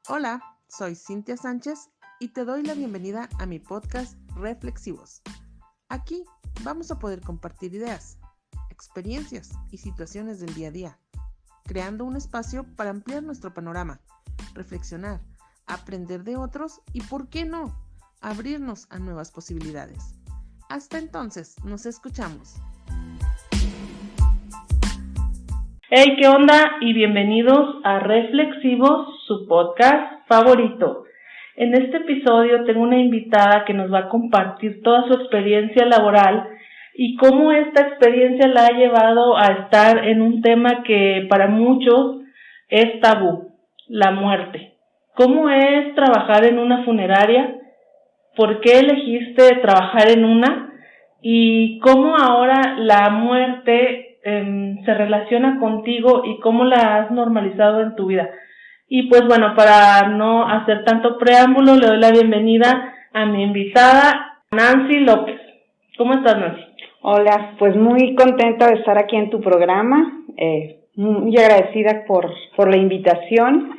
Hola, soy Cintia Sánchez y te doy la bienvenida a mi podcast Reflexivos. Aquí vamos a poder compartir ideas, experiencias y situaciones del día a día, creando un espacio para ampliar nuestro panorama, reflexionar, aprender de otros y, ¿por qué no?, abrirnos a nuevas posibilidades. Hasta entonces, nos escuchamos. Hey, ¿qué onda? Y bienvenidos a Reflexivos, su podcast favorito. En este episodio tengo una invitada que nos va a compartir toda su experiencia laboral y cómo esta experiencia la ha llevado a estar en un tema que para muchos es tabú, la muerte. ¿Cómo es trabajar en una funeraria? ¿Por qué elegiste trabajar en una? ¿Y cómo ahora la muerte se relaciona contigo y cómo la has normalizado en tu vida? Y pues bueno, para no hacer tanto preámbulo, le doy la bienvenida a mi invitada, Nancy López. ¿Cómo estás, Nancy? Hola, pues muy contenta de estar aquí en tu programa, muy agradecida por la invitación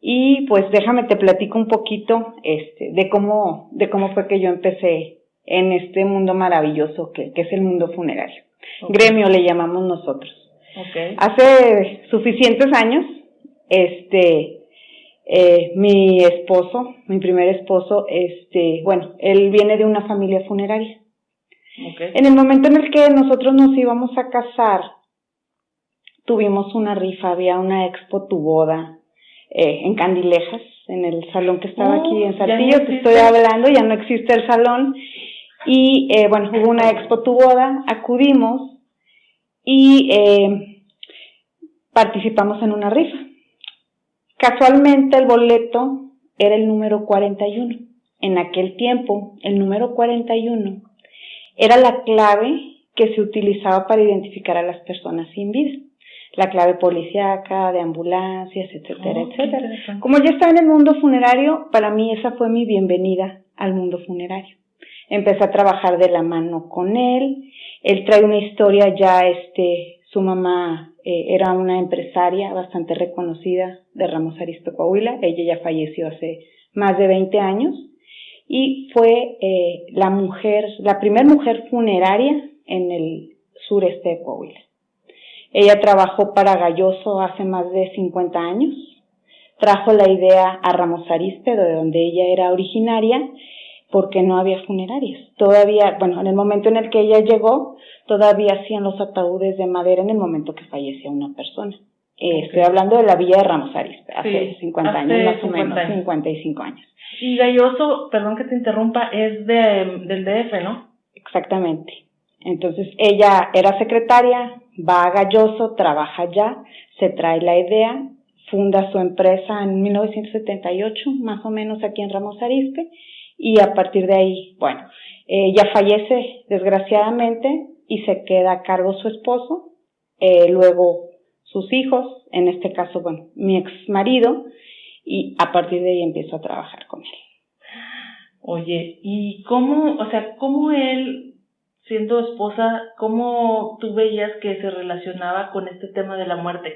y pues déjame te platico un poquito de cómo fue que yo empecé en este mundo maravilloso que es el mundo funerario. Okay. Gremio le llamamos nosotros. Okay. Hace suficientes años, mi primer esposo, él viene de una familia funeraria. Okay. En el momento en el que nosotros nos íbamos a casar, tuvimos una rifa, había una expo Tu Boda, en Candilejas, en el salón que estaba aquí en Saltillo, te estoy hablando, ya no existe el salón, y hubo una expo Tu Boda, acudimos y participamos en una rifa. Casualmente el boleto era el número 41. En aquel tiempo, el número 41 era la clave que se utilizaba para identificar a las personas sin vida. La clave policíaca, de ambulancias, etcétera, etcétera. Como yo estaba en el mundo funerario, para mí esa fue mi bienvenida al mundo funerario. Empecé a trabajar de la mano con él. Él trae una historia ya, su mamá era una empresaria bastante reconocida de Ramos Arizpe, Coahuila. Ella ya falleció hace más de 20 años y fue la primera mujer funeraria en el sureste de Coahuila. Ella trabajó para Galloso hace más de 50 años. Trajo la idea a Ramos Arizpe, de donde ella era originaria, porque no había funerarias. Todavía, en el momento en el que ella llegó, todavía hacían los ataúdes de madera en el momento que fallecía una persona. Okay. Estoy hablando de la villa de Ramos Arizpe, hace 50 años, más o menos, 55 años. Y Galloso, perdón que te interrumpa, es del DF, ¿no? Exactamente. Entonces, ella era secretaria, va a Galloso, trabaja allá, se trae la idea, funda su empresa en 1978, más o menos aquí en Ramos Arizpe, y a partir de ahí, ella fallece desgraciadamente y se queda a cargo su esposo, luego sus hijos, en este caso, mi ex marido, y a partir de ahí empiezo a trabajar con él. Oye, ¿y cómo él, siendo esposa, cómo tú veías que se relacionaba con este tema de la muerte?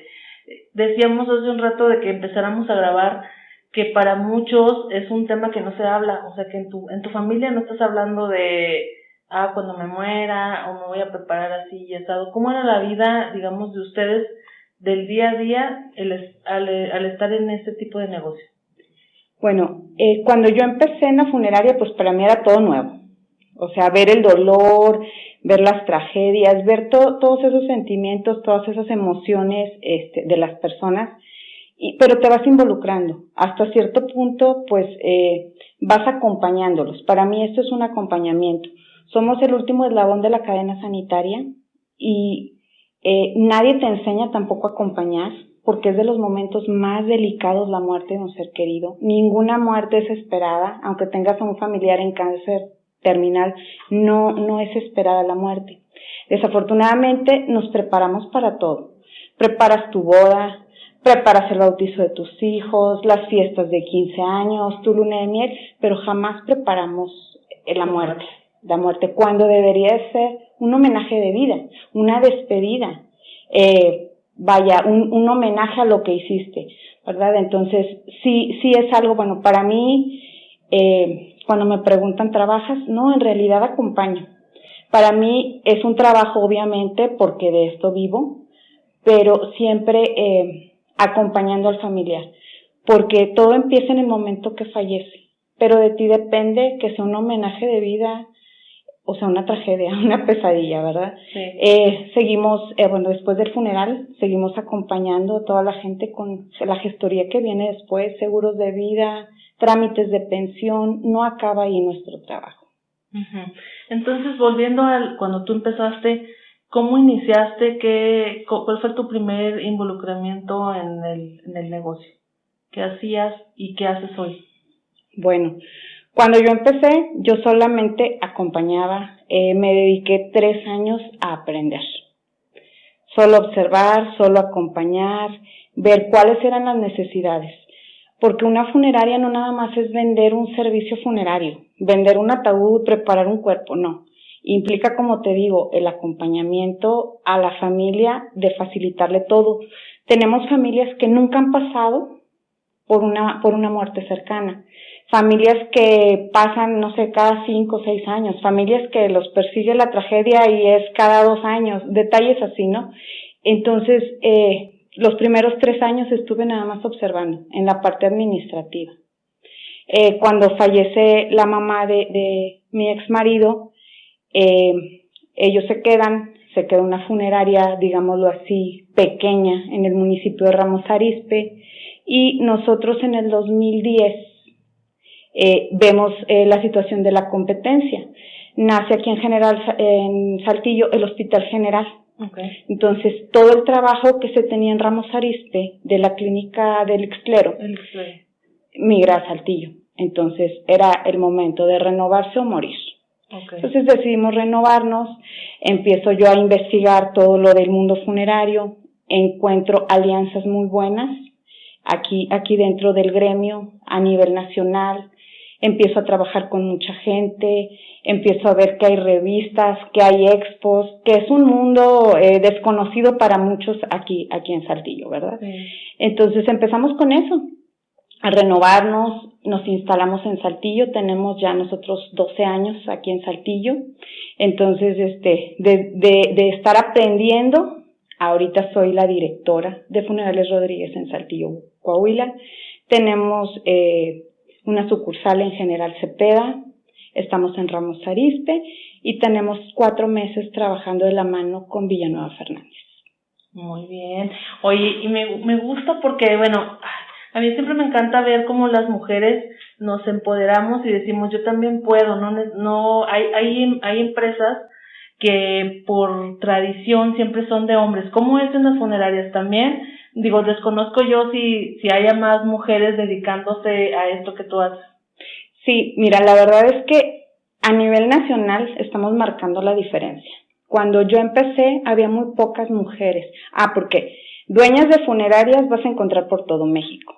Decíamos hace un rato de que empezáramos a grabar que para muchos es un tema que no se habla, o sea que en tu familia no estás hablando de cuando me muera o me voy a preparar así y asado. ¿Cómo era la vida, digamos, de ustedes del día a día al estar en este tipo de negocio? Cuando yo empecé en la funeraria, pues para mí era todo nuevo. O sea, ver el dolor, ver las tragedias, ver todos esos sentimientos, todas esas emociones de las personas, pero te vas involucrando. Hasta cierto punto, pues, vas acompañándolos. Para mí esto es un acompañamiento. Somos el último eslabón de la cadena sanitaria y nadie te enseña tampoco a acompañar, porque es de los momentos más delicados la muerte de un ser querido. Ninguna muerte es esperada, aunque tengas a un familiar en cáncer terminal, no es esperada la muerte. Desafortunadamente nos preparamos para todo. Preparas tu boda, preparas el bautizo de tus hijos, las fiestas de 15 años, tu luna de miel, pero jamás preparamos la muerte. La muerte cuando debería ser un homenaje de vida, una despedida, un homenaje a lo que hiciste. ¿verdad? Entonces, sí es algo, bueno, para mí, cuando me preguntan, ¿trabajas? No, en realidad acompaño. Para mí es un trabajo, obviamente, porque de esto vivo, pero siempre acompañando al familiar, porque todo empieza en el momento que fallece, pero de ti depende que sea un homenaje de vida, o sea, una tragedia, una pesadilla, ¿verdad? Sí. Seguimos, bueno, después del funeral, seguimos acompañando a toda la gente con la gestoría que viene después, seguros de vida, trámites de pensión, no acaba ahí nuestro trabajo. Uh-huh. Entonces, volviendo a cuando tú empezaste, ¿cómo iniciaste? ¿Cuál fue tu primer involucramiento en el negocio? ¿Qué hacías y qué haces hoy? Bueno, cuando yo empecé, yo solamente acompañaba, me dediqué 3 años a aprender. Solo observar, solo acompañar, ver cuáles eran las necesidades. Porque una funeraria no nada más es vender un servicio funerario, vender un ataúd, preparar un cuerpo, no. Implica, como te digo, el acompañamiento a la familia de facilitarle todo. Tenemos familias que nunca han pasado por una muerte cercana. Familias que pasan, no sé, cada 5 o 6 años, familias que los persigue la tragedia y es cada 2 años, detalles así, ¿no? Entonces, los primeros 3 años estuve nada más observando en la parte administrativa. Cuando fallece la mamá de mi ex marido, ellos se queda una funeraria, digámoslo así, pequeña en el municipio de Ramos Arizpe, y nosotros en el 2010 vemos la situación de la competencia. Nace aquí en Saltillo el Hospital General. Okay. Entonces, todo el trabajo que se tenía en Ramos Arizpe de la clínica del Ixtlero migra a Saltillo. Entonces, era el momento de renovarse o morir. Okay. Entonces decidimos renovarnos, empiezo yo a investigar todo lo del mundo funerario, encuentro alianzas muy buenas aquí dentro del gremio a nivel nacional, empiezo a trabajar con mucha gente, empiezo a ver que hay revistas, que hay expos, que es un mundo desconocido para muchos aquí en Saltillo, ¿verdad? Sí. Entonces empezamos con eso, a renovarnos, nos instalamos en Saltillo, tenemos ya nosotros 12 años aquí en Saltillo, entonces de estar aprendiendo, ahorita soy la directora de Funerales Rodríguez en Saltillo, Coahuila, tenemos una sucursal en General Cepeda, estamos en Ramos Arizpe y tenemos 4 meses trabajando de la mano con Villanueva Fernández. Muy bien. Oye, y me gusta porque, bueno, a mí siempre me encanta ver cómo las mujeres nos empoderamos y decimos, yo también puedo, no hay empresas que por tradición siempre son de hombres. ¿Cómo es en las funerarias también? Digo, desconozco yo si haya más mujeres dedicándose a esto que tú haces. Sí, mira, la verdad es que a nivel nacional estamos marcando la diferencia. Cuando yo empecé había muy pocas mujeres. Porque dueñas de funerarias vas a encontrar por todo México.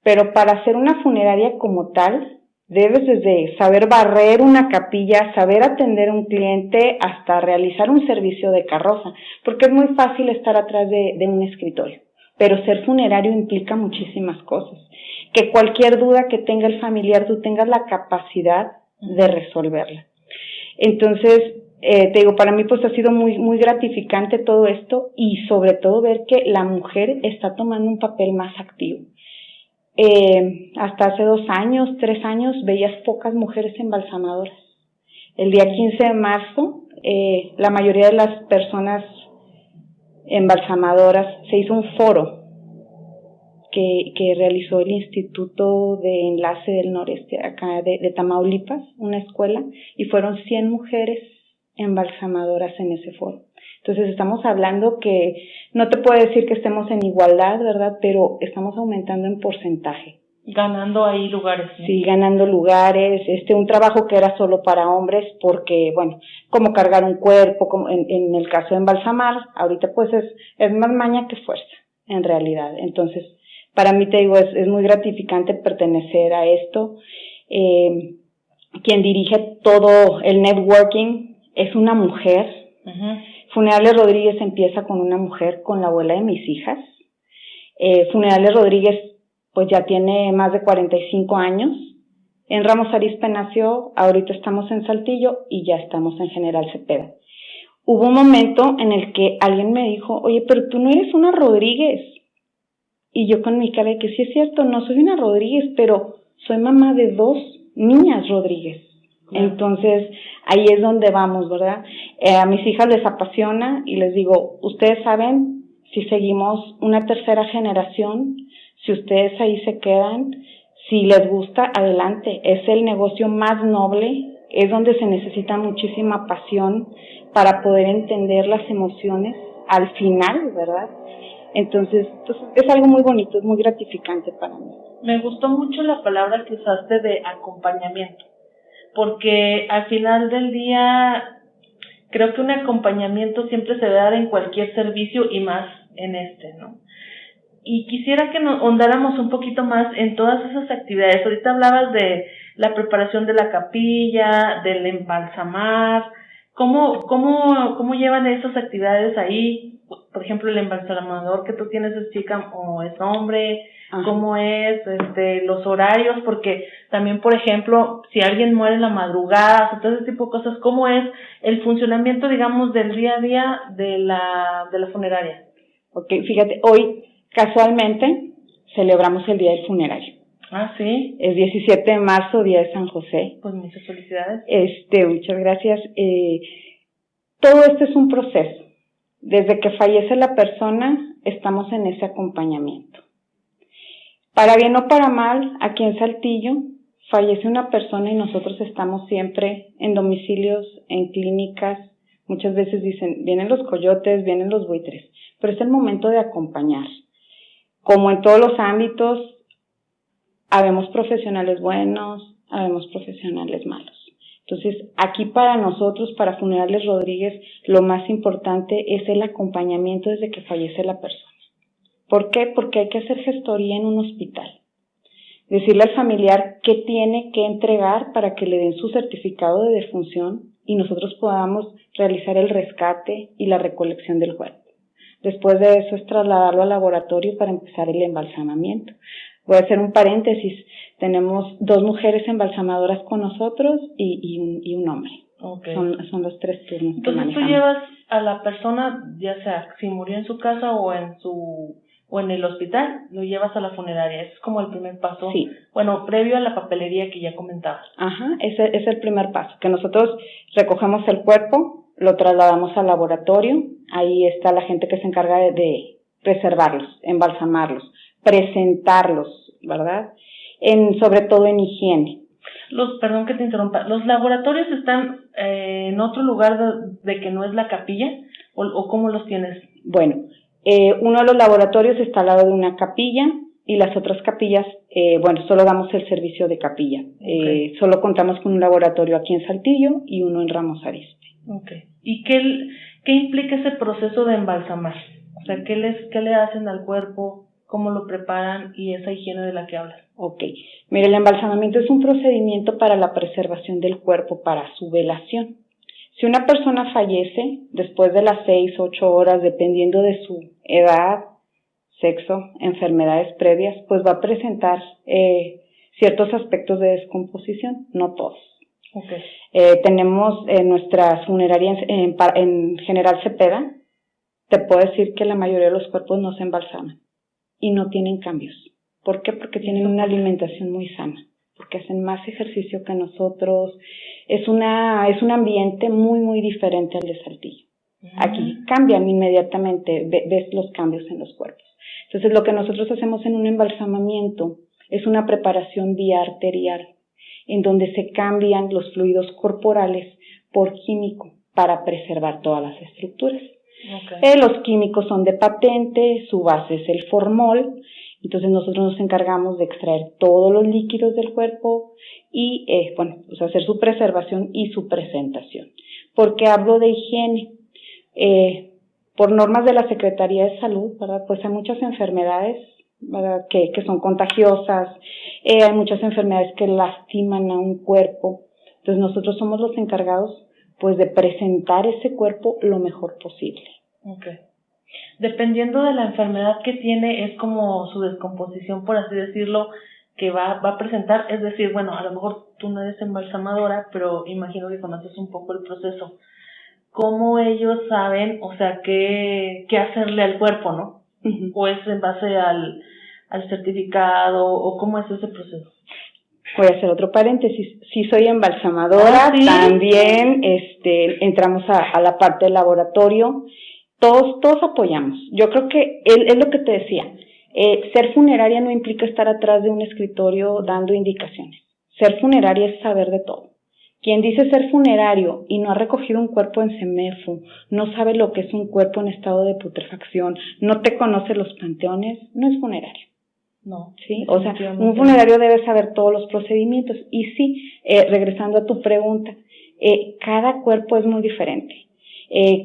Pero para hacer una funeraria como tal, debes desde saber barrer una capilla, saber atender a un cliente, hasta realizar un servicio de carroza, porque es muy fácil estar atrás de un escritorio, pero ser funerario implica muchísimas cosas. Que cualquier duda que tenga el familiar, tú tengas la capacidad de resolverla. Entonces, te digo, para mí pues ha sido muy, muy gratificante todo esto y sobre todo ver que la mujer está tomando un papel más activo. Hasta hace 2 años, 3 años, veías pocas mujeres embalsamadoras. El día 15 de marzo, la mayoría de las personas embalsamadoras, se hizo un foro que realizó el Instituto de Enlace del Noreste, acá de Tamaulipas, una escuela, y fueron 100 mujeres embalsamadoras en ese foro. Entonces estamos hablando que, no te puedo decir que estemos en igualdad, ¿verdad? Pero estamos aumentando en porcentaje. Ganando ahí lugares. ¿Sí? Sí, ganando lugares, un trabajo que era solo para hombres, porque, bueno, como cargar un cuerpo, como en el caso de embalsamar, ahorita pues es más maña que fuerza, en realidad. Entonces, para mí, te digo, es muy gratificante pertenecer a esto. Quien dirige todo el networking es una mujer. Uh-huh. Funerales Rodríguez empieza con una mujer, con la abuela de mis hijas. Funerales Rodríguez pues ya tiene más de 45 años. En Ramos Arizpe nació, ahorita estamos en Saltillo y ya estamos en General Cepeda. Hubo un momento en el que alguien me dijo, oye, pero tú no eres una Rodríguez. Y yo con mi cara de que sí es cierto, no soy una Rodríguez, pero soy mamá de 2 niñas Rodríguez. Entonces, ahí es donde vamos, ¿verdad? A mis hijas les apasiona y les digo, ustedes saben, si seguimos una tercera generación, si ustedes ahí se quedan, si les gusta, adelante. Es el negocio más noble, es donde se necesita muchísima pasión para poder entender las emociones al final, ¿verdad? Entonces, pues, es algo muy bonito, es muy gratificante para mí. Me gustó mucho la palabra que usaste de acompañamiento, porque al final del día creo que un acompañamiento siempre se debe dar en cualquier servicio y más en este, ¿no? Y quisiera que nos ahondáramos un poquito más en todas esas actividades. Ahorita hablabas de la preparación de la capilla, del embalsamar. ¿Cómo llevan esas actividades ahí? Por ejemplo, el embalsamador que tú tienes es chica o es hombre. Ajá. ¿Cómo es los horarios? Porque también, por ejemplo, si alguien muere en la madrugada, o todo ese tipo de cosas, ¿cómo es el funcionamiento, digamos, del día a día de la funeraria? Ok, fíjate, hoy casualmente celebramos el Día del Funerario. Ah, sí. Es 17 de marzo, Día de San José. Pues muchas felicidades. Muchas gracias. Todo esto es un proceso. Desde que fallece la persona, estamos en ese acompañamiento. Para bien o para mal, aquí en Saltillo, fallece una persona y nosotros estamos siempre en domicilios, en clínicas. Muchas veces dicen, vienen los coyotes, vienen los buitres, pero es el momento de acompañar. Como en todos los ámbitos, habemos profesionales buenos, habemos profesionales malos. Entonces, aquí para nosotros, para Funerales Rodríguez, lo más importante es el acompañamiento desde que fallece la persona. ¿Por qué? Porque hay que hacer gestoría en un hospital. Decirle al familiar qué tiene que entregar para que le den su certificado de defunción y nosotros podamos realizar el rescate y la recolección del cuerpo. Después de eso es trasladarlo al laboratorio para empezar el embalsamamiento. Voy a hacer un paréntesis. Tenemos 2 mujeres embalsamadoras con nosotros y un hombre. Okay. Son los 3 turnos. Entonces tú llevas a la persona, ya sea si murió en su casa o en el hospital, lo llevas a la funeraria. Ese es como el primer paso. Sí. Bueno, previo a la papelería que ya comentabas. Ajá, ese es el primer paso, que nosotros recogemos el cuerpo, lo trasladamos al laboratorio, ahí está la gente que se encarga de preservarlos, embalsamarlos, presentarlos, ¿verdad? Sobre todo en higiene. Perdón que te interrumpa, ¿los laboratorios están en otro lugar de que no es la capilla? ¿O cómo los tienes? Bueno, uno de los laboratorios está al lado de una capilla y las otras capillas, solo damos el servicio de capilla. Okay. Solo contamos con un laboratorio aquí en Saltillo y uno en Ramos Arizpe. Okay. ¿Y qué implica ese proceso de embalsamar? O sea, ¿qué le hacen al cuerpo? ¿Cómo lo preparan? Y esa higiene de la que hablas. Ok. Mire, el embalsamamiento es un procedimiento para la preservación del cuerpo, para su velación. Si una persona fallece después de las 6, 8 horas, dependiendo de su edad, sexo, enfermedades previas, pues va a presentar ciertos aspectos de descomposición, no todos. Okay. Tenemos nuestras funerarias en General Cepeda. Te puedo decir que la mayoría de los cuerpos no se embalsaman y no tienen cambios. ¿Por qué? Porque tienen una alimentación muy sana, porque hacen más ejercicio que nosotros. Es un ambiente muy, muy diferente al de Saltillo. Aquí cambian inmediatamente, ves los cambios en los cuerpos. Entonces, lo que nosotros hacemos en un embalsamamiento es una preparación vía arterial, en donde se cambian los fluidos corporales por químico para preservar todas las estructuras. Okay. Los químicos son de patente, su base es el formol, entonces nosotros nos encargamos de extraer todos los líquidos del cuerpo y hacer su preservación y su presentación. ¿Por qué hablo de higiene? Por normas de la Secretaría de Salud, ¿verdad? Pues hay muchas enfermedades, ¿verdad? que son contagiosas, hay muchas enfermedades que lastiman a un cuerpo, entonces nosotros somos los encargados pues de presentar ese cuerpo lo mejor posible. Okay. Dependiendo de la enfermedad que tiene, es como su descomposición, por así decirlo, que va a presentar. Es decir, bueno, a lo mejor tú no eres embalsamadora, pero imagino que conoces un poco el proceso. ¿Cómo ellos saben, o sea, qué hacerle al cuerpo, no? Uh-huh. ¿O es en base al certificado, o cómo es ese proceso? Voy a hacer otro paréntesis. Sí soy embalsamadora, ¿sí? También entramos a la parte del laboratorio. Todos apoyamos. Yo creo que es lo que te decía. Ser funeraria no implica estar atrás de un escritorio dando indicaciones. Ser funeraria es saber de todo. Quien dice ser funerario y no ha recogido un cuerpo en CEMEFO, no sabe lo que es un cuerpo en estado de putrefacción, no te conoce los panteones, no es funerario. No. Sí, o sea, un funerario debe saber todos los procedimientos. Y sí, regresando a tu pregunta, cada cuerpo es muy diferente.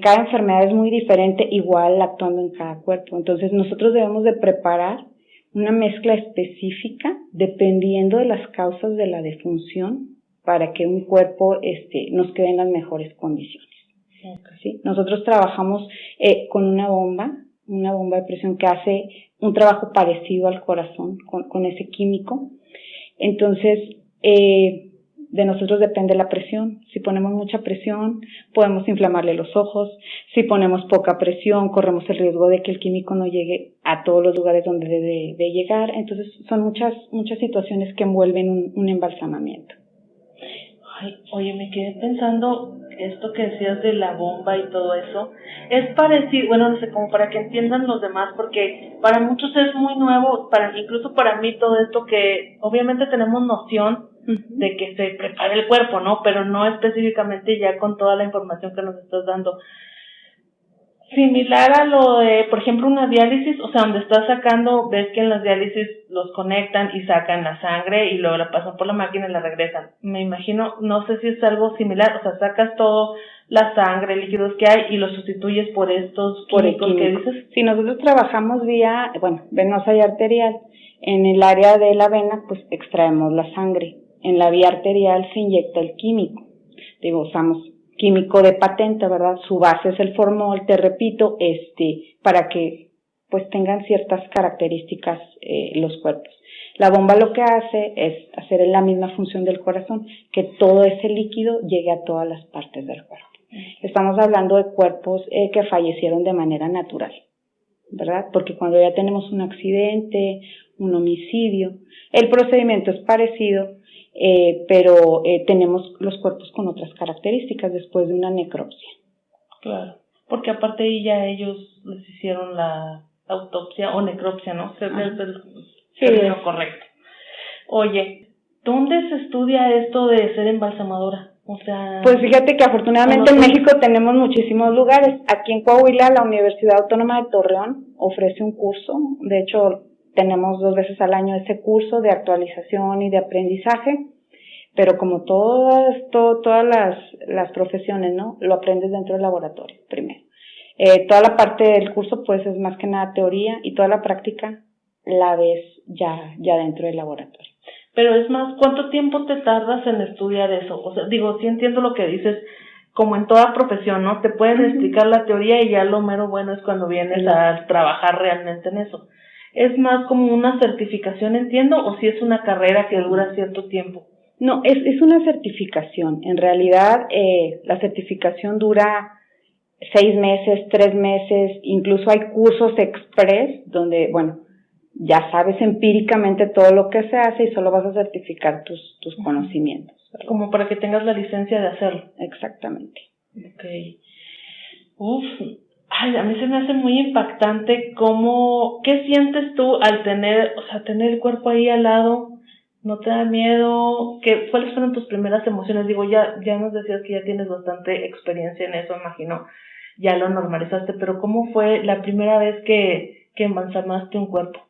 Cada enfermedad es muy diferente, igual actuando en cada cuerpo. Entonces nosotros debemos de preparar una mezcla específica dependiendo de las causas de la defunción para que un cuerpo nos quede en las mejores condiciones. Okay. ¿Sí? Nosotros trabajamos con una bomba de presión que hace un trabajo parecido al corazón con ese químico. Entonces, de nosotros depende la presión. Si ponemos mucha presión, podemos inflamarle los ojos. Si ponemos poca presión, corremos el riesgo de que el químico no llegue a todos los lugares donde debe de llegar. Entonces, son muchas situaciones que envuelven un embalsamamiento. Ay, oye, me quedé pensando, esto que decías de la bomba y todo eso, es parecido, bueno, no sé, como para que entiendan los demás, porque para muchos es muy nuevo, incluso para mí todo esto que obviamente tenemos noción de que se prepara el cuerpo, ¿no? Pero no específicamente ya con toda la información que nos estás dando. Similar a lo de, por ejemplo, una diálisis, o sea, donde estás sacando, ves que en las diálisis los conectan y sacan la sangre y luego la pasan por la máquina y la regresan. Me imagino, no sé si es algo similar, o sea, sacas todo, la sangre, líquidos que hay y los sustituyes por estos químicos que dices. Si nosotros trabajamos vía, venosa y arterial, en el área de la vena, pues extraemos la sangre. En la vía arterial se inyecta el químico. Usamos químico de patente, ¿verdad? Su base es el formol, te repito, para que pues tengan ciertas características los cuerpos. La bomba lo que hace es hacer la misma función del corazón, que todo ese líquido llegue a todas las partes del cuerpo. Estamos hablando de cuerpos que fallecieron de manera natural, ¿verdad? Porque cuando ya tenemos un accidente, un homicidio, el procedimiento es parecido, pero tenemos los cuerpos con otras características después de una necropsia. Claro, porque aparte ahí ya ellos les hicieron la autopsia o necropsia, ¿no? Es el correcto. Oye, ¿dónde se estudia esto de ser embalsamadora? O sea, pues fíjate que afortunadamente en México tenemos muchísimos lugares. Aquí en Coahuila, la Universidad Autónoma de Torreón ofrece un curso. De hecho, tenemos 2 veces al año ese curso de actualización y de aprendizaje, pero como todas las profesiones, ¿no? Lo aprendes dentro del laboratorio primero. Toda la parte del curso, pues, es más que nada teoría y toda la práctica la ves ya dentro del laboratorio. Pero es más, ¿cuánto tiempo te tardas en estudiar eso? O sea, sí entiendo lo que dices, como en toda profesión, ¿no? Te pueden explicar la teoría y ya lo mero bueno es cuando vienes a trabajar realmente en eso. ¿Es más como una certificación, entiendo, o si es una carrera que dura cierto tiempo? No, es una certificación. En realidad, la certificación dura 6 meses, 3 meses, incluso hay cursos express donde, ya sabes empíricamente todo lo que se hace y solo vas a certificar tus conocimientos, ¿verdad? Como para que tengas la licencia de hacerlo. Exactamente. Okay. A mí se me hace muy impactante ¿qué sientes tú al tener el cuerpo ahí al lado? ¿No te da miedo? ¿Cuáles fueron tus primeras emociones? Digo, ya nos decías que ya tienes bastante experiencia en eso, imagino, ya lo normalizaste, pero ¿cómo fue la primera vez que embalsamaste un cuerpo?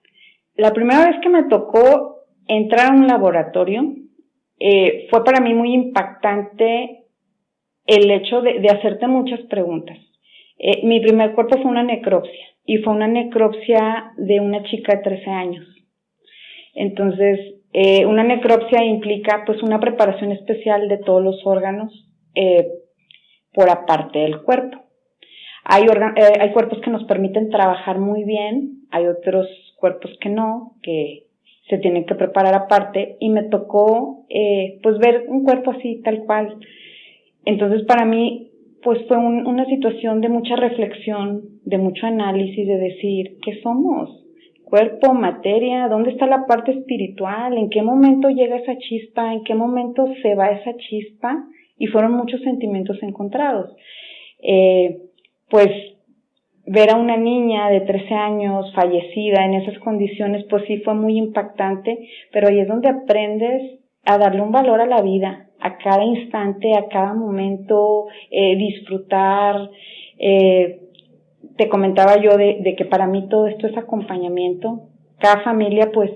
La primera vez que me tocó entrar a un laboratorio, fue para mí muy impactante el hecho de hacerte muchas preguntas. Mi primer cuerpo fue una necropsia, y fue una necropsia de una chica de 13 años. Entonces, una necropsia implica pues una preparación especial de todos los órganos por aparte del cuerpo. Hay cuerpos que nos permiten trabajar muy bien, hay otros cuerpos que no, que se tienen que preparar aparte, y me tocó pues ver un cuerpo así, tal cual. Entonces para mí pues fue una situación de mucha reflexión, de mucho análisis, de decir, ¿qué somos? Cuerpo, materia, ¿dónde está la parte espiritual? ¿En qué momento llega esa chispa? ¿En qué momento se va esa chispa? Y fueron muchos sentimientos encontrados. Pues ver a una niña de 13 años fallecida en esas condiciones, pues sí fue muy impactante, pero ahí es donde aprendes a darle un valor a la vida, a cada instante, a cada momento, disfrutar. Te comentaba yo de que para mí todo esto es acompañamiento. Cada familia pues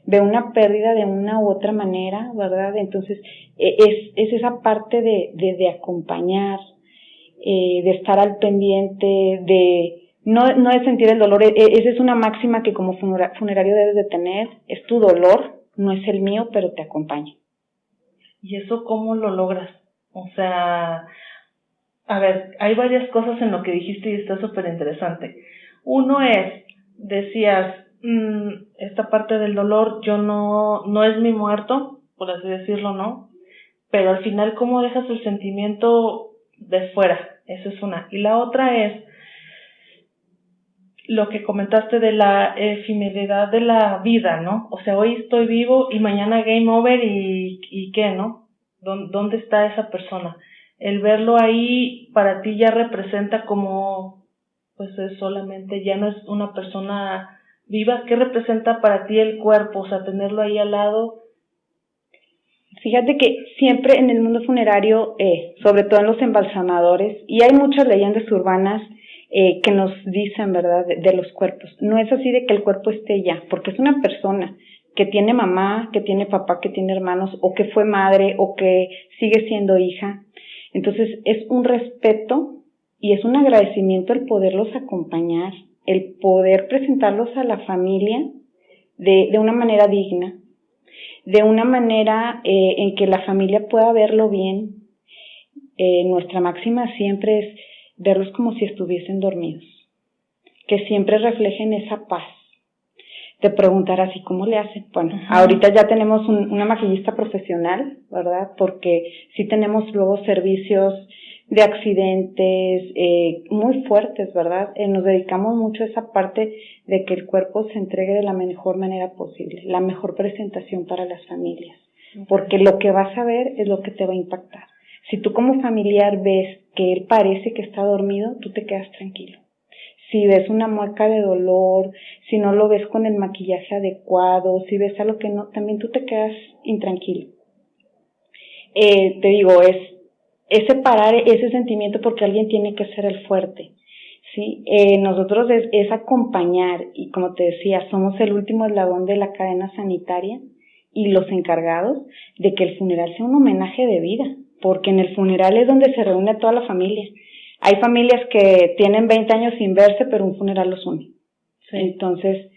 ve una pérdida de una u otra manera, ¿verdad? Entonces es esa parte de acompañar, de estar al pendiente, de no de sentir el dolor. Esa es una máxima que como funerario debes de tener. Es tu dolor, no es el mío, pero te acompaña. ¿Y eso cómo lo logras? O sea, a ver, hay varias cosas en lo que dijiste y está súper interesante. Uno es, decías, esta parte del dolor, yo no es mi muerto, por así decirlo, ¿no? Pero al final, ¿cómo dejas el sentimiento de fuera? Eso es una. Y la otra es lo que comentaste de la efemeridad de la vida, ¿no? O sea, hoy estoy vivo y mañana game over y ¿qué, no? ¿Dónde está esa persona? El verlo ahí para ti ya representa como, pues es solamente, ya no es una persona viva. ¿Qué representa para ti el cuerpo? O sea, tenerlo ahí al lado. Fíjate que siempre en el mundo funerario, sobre todo en los embalsamadores, y hay muchas leyendas urbanas que nos dicen, ¿verdad?, de los cuerpos. No es así de que el cuerpo esté ya, porque es una persona que tiene mamá, que tiene papá, que tiene hermanos, o que fue madre, o que sigue siendo hija. Entonces es un respeto y es un agradecimiento el poderlos acompañar, el poder presentarlos a la familia de una manera digna, de una manera en que la familia pueda verlo bien. Nuestra máxima siempre es verlos como si estuviesen dormidos, que siempre reflejen esa paz. Te preguntarás, ¿y cómo le hacen? Bueno, ahorita ya tenemos una maquillista profesional, ¿verdad? Porque sí tenemos luego servicios de accidentes muy fuertes, ¿verdad? Nos dedicamos mucho a esa parte de que el cuerpo se entregue de la mejor manera posible, la mejor presentación para las familias, porque lo que vas a ver es lo que te va a impactar. Si tú como familiar ves que él parece que está dormido, tú te quedas tranquilo. Si ves una mueca de dolor, si no lo ves con el maquillaje adecuado, si ves algo que no, también tú te quedas intranquilo. Te digo, es separar ese sentimiento porque alguien tiene que ser el fuerte, ¿sí? Nosotros es acompañar y como te decía, somos el último eslabón de la cadena sanitaria y los encargados de que el funeral sea un homenaje de vida, porque en el funeral es donde se reúne toda la familia. Hay familias que tienen 20 años sin verse, pero un funeral los une. Sí. Entonces,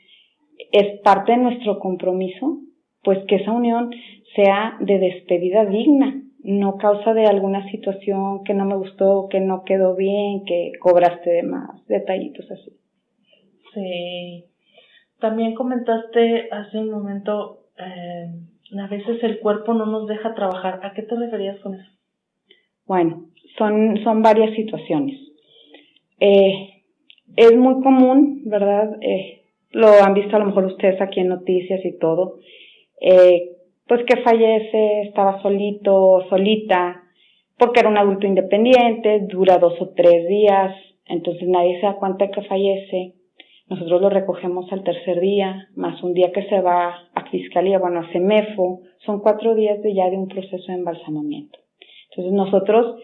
es parte de nuestro compromiso, pues que esa unión sea de despedida digna, no causa de alguna situación que no me gustó, que no quedó bien, que cobraste de más, detallitos así. Sí. También comentaste hace un momento, a veces el cuerpo no nos deja trabajar. ¿A qué te referías con eso? Bueno, son varias situaciones. Es muy común, ¿verdad? Lo han visto a lo mejor ustedes aquí en noticias y todo, pues que fallece, estaba solito, solita, porque era un adulto independiente, dura 2 o 3 días, entonces nadie se da cuenta de que fallece. Nosotros lo recogemos al 3er día, más un día que se va a fiscalía, bueno, a CEMEFO, son 4 días ya de un proceso de embalsamamiento. Entonces nosotros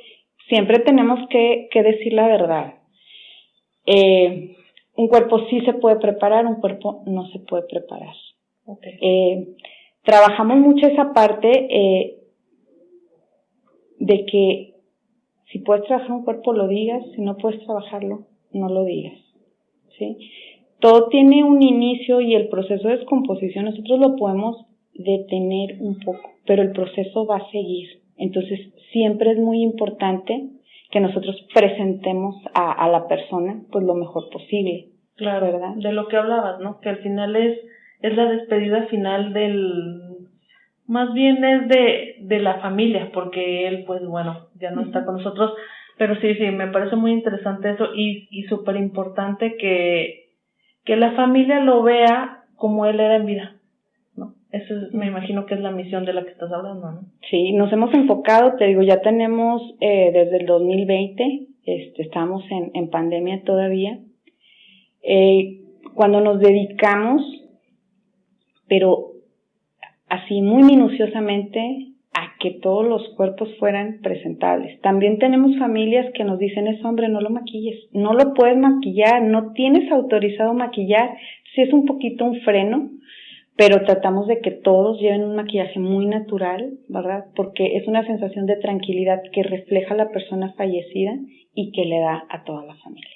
siempre tenemos que decir la verdad. Un cuerpo sí se puede preparar, un cuerpo no se puede preparar. Okay. Trabajamos mucho esa parte de que si puedes trabajar un cuerpo lo digas, si no puedes trabajarlo, no lo digas, ¿sí? Todo tiene un inicio y el proceso de descomposición nosotros lo podemos detener un poco, pero el proceso va a seguir. Entonces siempre es muy importante que nosotros presentemos a la persona pues lo mejor posible. Claro, ¿verdad? De lo que hablabas, ¿no? Que al final es la despedida final más bien es de la familia, porque él, pues bueno, ya no está con nosotros, pero sí, me parece muy interesante eso y súper importante que la familia lo vea como él era en vida, ¿no? Eso me imagino que es la misión de la que estás hablando, ¿no? Sí, nos hemos enfocado, te digo, ya tenemos desde el 2020, estamos en pandemia todavía, cuando nos dedicamos, pero así muy minuciosamente, a que todos los cuerpos fueran presentables. También tenemos familias que nos dicen, es hombre, no lo maquilles, no lo puedes maquillar, no tienes autorizado maquillar. Sí es un poquito un freno, pero tratamos de que todos lleven un maquillaje muy natural, ¿verdad? Porque es una sensación de tranquilidad que refleja a la persona fallecida y que le da a toda la familia.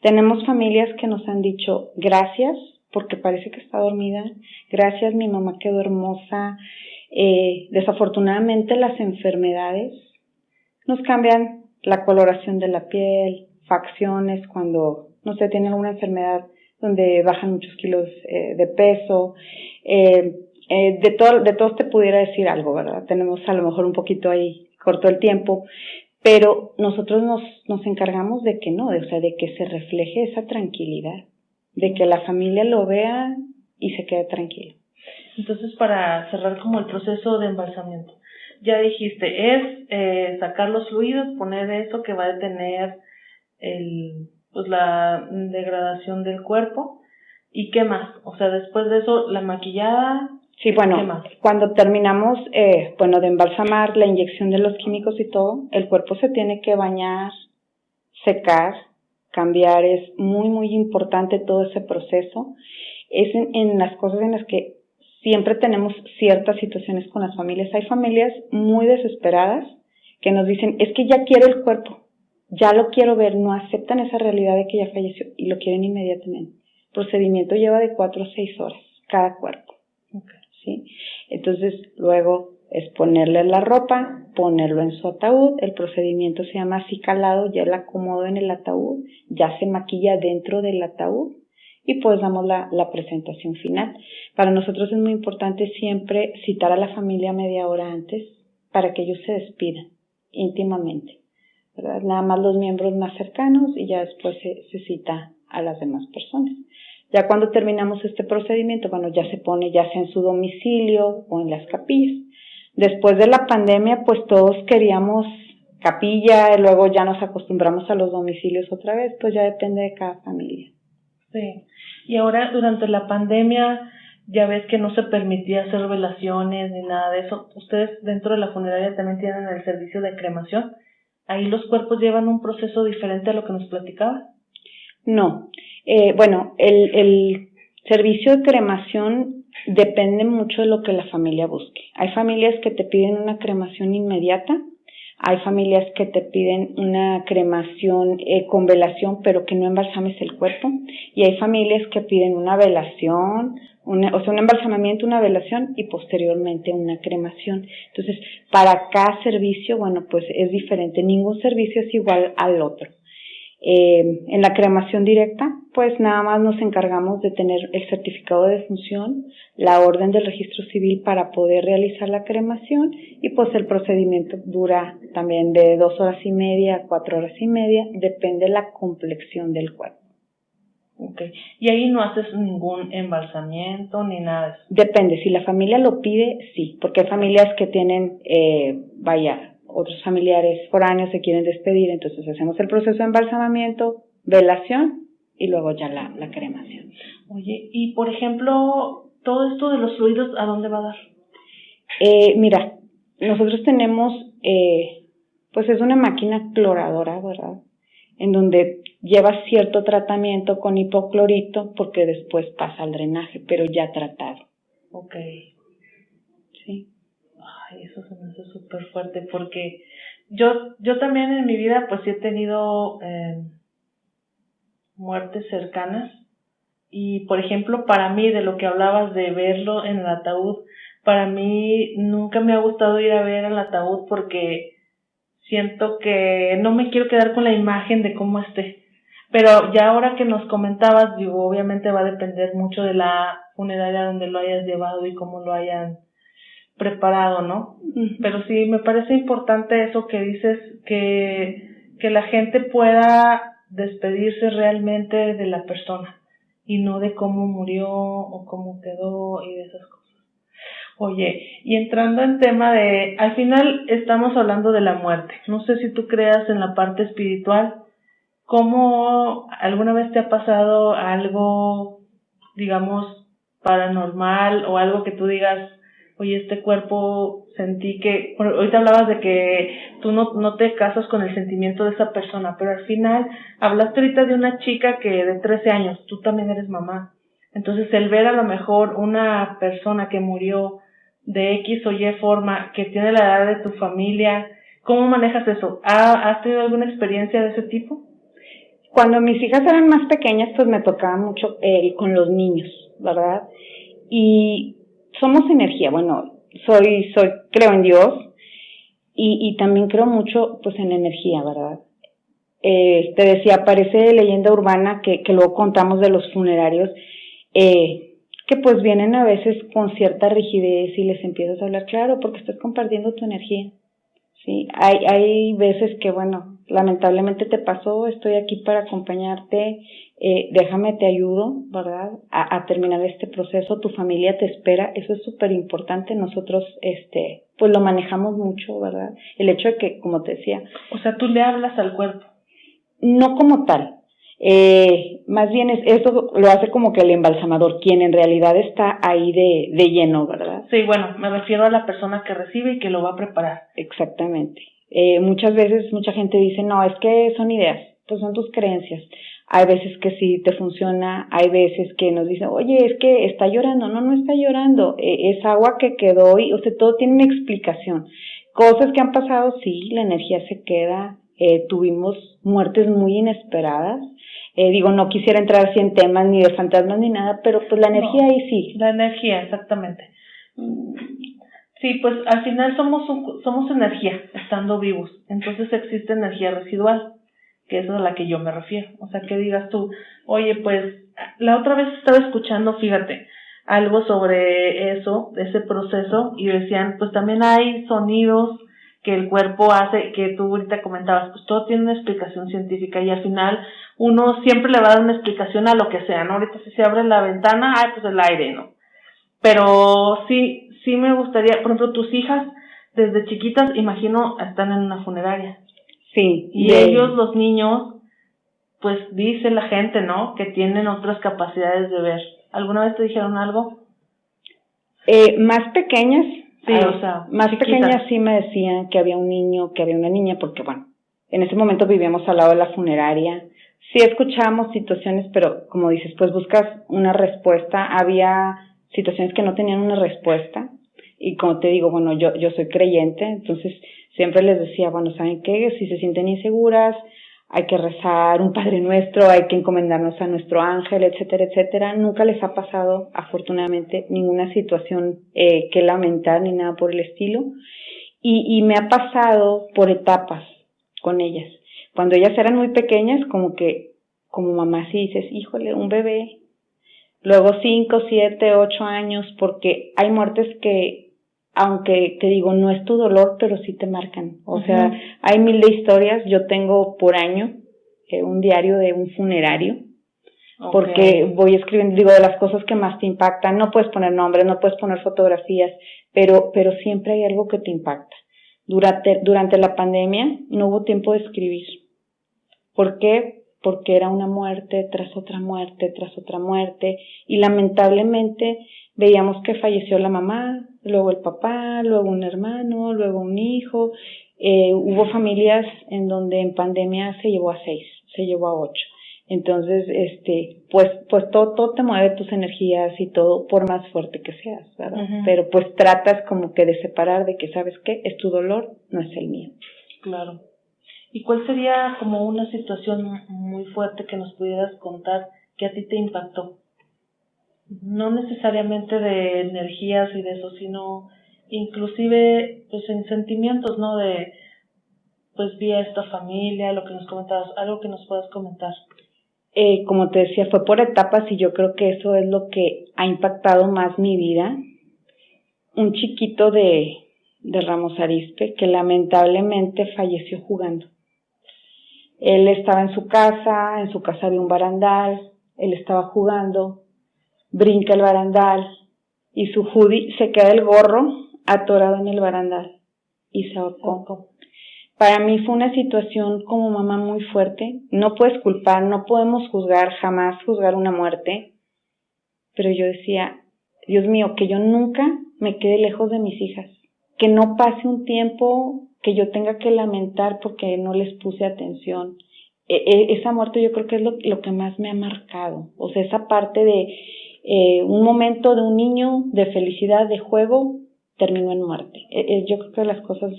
Tenemos familias que nos han dicho, gracias, porque parece que está dormida, gracias, mi mamá quedó hermosa. Desafortunadamente las enfermedades nos cambian la coloración de la piel, facciones cuando, no sé, tienen alguna enfermedad donde bajan muchos kilos de peso, de todos te pudiera decir algo, ¿verdad? Tenemos a lo mejor un poquito ahí corto el tiempo, pero nosotros nos encargamos de que no, o sea, de que se refleje esa tranquilidad, de que la familia lo vea y se quede tranquila. Entonces, para cerrar como el proceso de embalsamiento, ya dijiste, es sacar los fluidos, poner eso que va a detener la degradación del cuerpo. ¿Y qué más? O sea, después de eso, la maquillada. Sí, bueno, ¿qué más? Cuando terminamos, de embalsamar, la inyección de los químicos y todo, el cuerpo se tiene que bañar, secar, cambiar. Es muy, muy importante todo ese proceso. Es en las cosas en las que siempre tenemos ciertas situaciones con las familias. Hay familias muy desesperadas que nos dicen, es que ya quiero el cuerpo, ya lo quiero ver, no aceptan esa realidad de que ya falleció y lo quieren inmediatamente. El procedimiento lleva de 4 a 6 horas cada cuerpo. Okay. ¿Sí? Entonces, luego es ponerle la ropa, ponerlo en su ataúd. El procedimiento se llama acicalado, ya el acomodo en el ataúd, ya se maquilla dentro del ataúd y pues damos la presentación final. Para nosotros es muy importante siempre citar a la familia media hora antes para que ellos se despidan íntimamente, ¿verdad? Nada más los miembros más cercanos y ya después se cita a las demás personas. Ya cuando terminamos este procedimiento, bueno, ya se pone ya sea en su domicilio o en las capillas. Después de la pandemia, pues todos queríamos capilla, y luego ya nos acostumbramos a los domicilios otra vez, pues ya depende de cada familia. Sí, y ahora durante la pandemia ya ves que no se permitía hacer velaciones ni nada de eso. Ustedes dentro de la funeraria también tienen el servicio de cremación. ¿Ahí los cuerpos llevan un proceso diferente a lo que nos platicaba? No, el servicio de cremación depende mucho de lo que la familia busque. Hay familias que te piden una cremación inmediata, hay familias que te piden una cremación con velación, pero que no embalsames el cuerpo, y hay familias que piden una velación, un embalsamamiento, una velación y posteriormente una cremación. Entonces, para cada servicio, bueno, pues es diferente. Ningún servicio es igual al otro. En la cremación directa, pues nada más nos encargamos de tener el certificado de defunción, la orden del registro civil para poder realizar la cremación y pues el procedimiento dura también de 2 horas y media a 4 horas y media, depende de la complexión del cuerpo. Okay. Y ahí no haces ningún embalsamiento ni nada de eso. Depende, si la familia lo pide, sí, porque hay familias que tienen, otros familiares foráneos se quieren despedir, entonces hacemos el proceso de embalsamamiento, velación y luego ya la cremación. Oye, y por ejemplo, todo esto de los fluidos, ¿a dónde va a dar? Mira, nosotros tenemos, pues es una máquina cloradora, ¿verdad? En donde lleva cierto tratamiento con hipoclorito porque después pasa al drenaje, pero ya tratado. Okay. Sí. Ay, eso se me hace súper fuerte porque yo también en mi vida pues sí he tenido muertes cercanas y por ejemplo para mí de lo que hablabas de verlo en el ataúd, para mí nunca me ha gustado ir a ver el ataúd porque siento que no me quiero quedar con la imagen de cómo esté. Pero ya ahora que nos comentabas, digo, obviamente va a depender mucho de la funeraria donde lo hayas llevado y cómo lo hayan preparado, ¿no? Uh-huh. Pero sí, me parece importante eso que dices, que la gente pueda despedirse realmente de la persona y no de cómo murió o cómo quedó y de esas cosas. Oye, y entrando en tema de, al final estamos hablando de la muerte. No sé si tú creas en la parte espiritual. ¿Cómo alguna vez te ha pasado algo, digamos, paranormal o algo que tú digas, oye, este cuerpo sentí que, bueno, ahorita hablabas de que tú no te casas con el sentimiento de esa persona, pero al final hablaste ahorita de una chica que de 13 años, tú también eres mamá. Entonces el ver a lo mejor una persona que murió de X o Y forma, que tiene la edad de tu familia, ¿cómo manejas eso? ¿Has tenido alguna experiencia de ese tipo? Cuando mis hijas eran más pequeñas, pues me tocaba mucho con los niños, ¿verdad? Y somos energía, bueno, creo en Dios y también creo mucho, pues, en la energía, ¿verdad? Te decía, parece leyenda urbana que luego contamos de los funerarios, que pues vienen a veces con cierta rigidez y les empiezas a hablar, claro, porque estás compartiendo tu energía. Sí, hay veces que, bueno, lamentablemente te pasó, estoy aquí para acompañarte, déjame te ayudo, ¿verdad? A terminar este proceso, tu familia te espera, eso es súper importante, nosotros, pues lo manejamos mucho, ¿verdad? El hecho de que, como te decía. O sea, tú le hablas al cuerpo. No como tal, más bien esto lo hace como que el embalsamador, quien en realidad está ahí de lleno, ¿verdad? Sí, bueno, me refiero a la persona que recibe y que lo va a preparar. Exactamente. Muchas veces mucha gente dice, no, es que son ideas, pues son tus creencias. Hay veces que sí te funciona, hay veces que nos dicen, oye, es que está llorando. No está llorando, es agua que quedó y, o sea, todo tiene una explicación. Cosas que han pasado, sí, la energía se queda, tuvimos muertes muy inesperadas. Digo, no quisiera entrar así en temas ni de fantasmas ni nada, pero pues la energía ahí sí. La energía, exactamente. Sí, pues al final somos energía, estando vivos. Entonces existe energía residual, que es a la que yo me refiero. O sea, que digas tú, oye, pues la otra vez estaba escuchando, fíjate, algo sobre eso, ese proceso, y decían, pues también hay sonidos que el cuerpo hace, que tú ahorita comentabas, pues todo tiene una explicación científica y al final uno siempre le va a dar una explicación a lo que sea, ¿no? Ahorita si se abre la ventana, pues el aire, ¿no? Pero sí me gustaría, por ejemplo, tus hijas desde chiquitas, imagino, están en una funeraria. Sí. Y ellos, los niños, pues dice la gente, ¿no? Que tienen otras capacidades de ver. ¿Alguna vez te dijeron algo? Más pequeñas. Sí, o sea, más chiquitas. pequeñas sí me decían que había un niño, que había una niña, porque bueno, en ese momento vivíamos al lado de la funeraria. Sí escuchábamos situaciones, pero como dices, pues buscas una respuesta. Había situaciones que no tenían una respuesta. Y como te digo, bueno, yo soy creyente, entonces siempre les decía, bueno, ¿saben qué? Si se sienten inseguras, hay que rezar un Padre Nuestro, hay que encomendarnos a nuestro ángel, etcétera, etcétera. Nunca les ha pasado, afortunadamente, ninguna situación que lamentar ni nada por el estilo. Y me ha pasado por etapas con ellas. Cuando ellas eran muy pequeñas, como mamá sí dices, híjole, un bebé. Luego 5, 7, 8 años, porque hay muertes que, aunque te digo, no es tu dolor, pero sí te marcan. O sea, hay mil de historias. Yo tengo por año un diario de un funerario, porque voy escribiendo, digo, de las cosas que más te impactan. No puedes poner nombres, no puedes poner fotografías, pero siempre hay algo que te impacta. Durante la pandemia no hubo tiempo de escribir. ¿Por qué? Porque era una muerte tras otra muerte, tras otra muerte, y lamentablemente veíamos que falleció la mamá, luego el papá, luego un hermano, luego un hijo. Hubo familias en donde en pandemia se llevó a 6, se llevó a 8. Entonces, pues todo te mueve tus energías y todo, por más fuerte que seas, ¿verdad? Pero pues tratas como que de separar de que, ¿sabes qué? Es tu dolor, no es el mío. Claro. ¿Y cuál sería como una situación muy fuerte que nos pudieras contar que a ti te impactó? No necesariamente de energías y de eso, sino inclusive pues en sentimientos, ¿no? De pues vi a esta familia, lo que nos comentabas, algo que nos puedas comentar. Como te decía, fue por etapas y yo creo que eso es lo que ha impactado más mi vida. Un chiquito de Ramos Arizpe que lamentablemente falleció jugando. Él estaba en su casa había un barandal, él estaba jugando, brinca el barandal y su hoodie se queda el gorro atorado en el barandal y se ahorcó. Para mí fue una situación como mamá muy fuerte. No puedes culpar, no podemos juzgar, jamás juzgar una muerte. Pero yo decía, Dios mío, que yo nunca me quede lejos de mis hijas. Que no pase un tiempo que yo tenga que lamentar porque no les puse atención. Esa muerte yo creo que es lo que más me ha marcado. O sea, esa parte de un momento de un niño, de felicidad, de juego, terminó en muerte. Yo creo que las cosas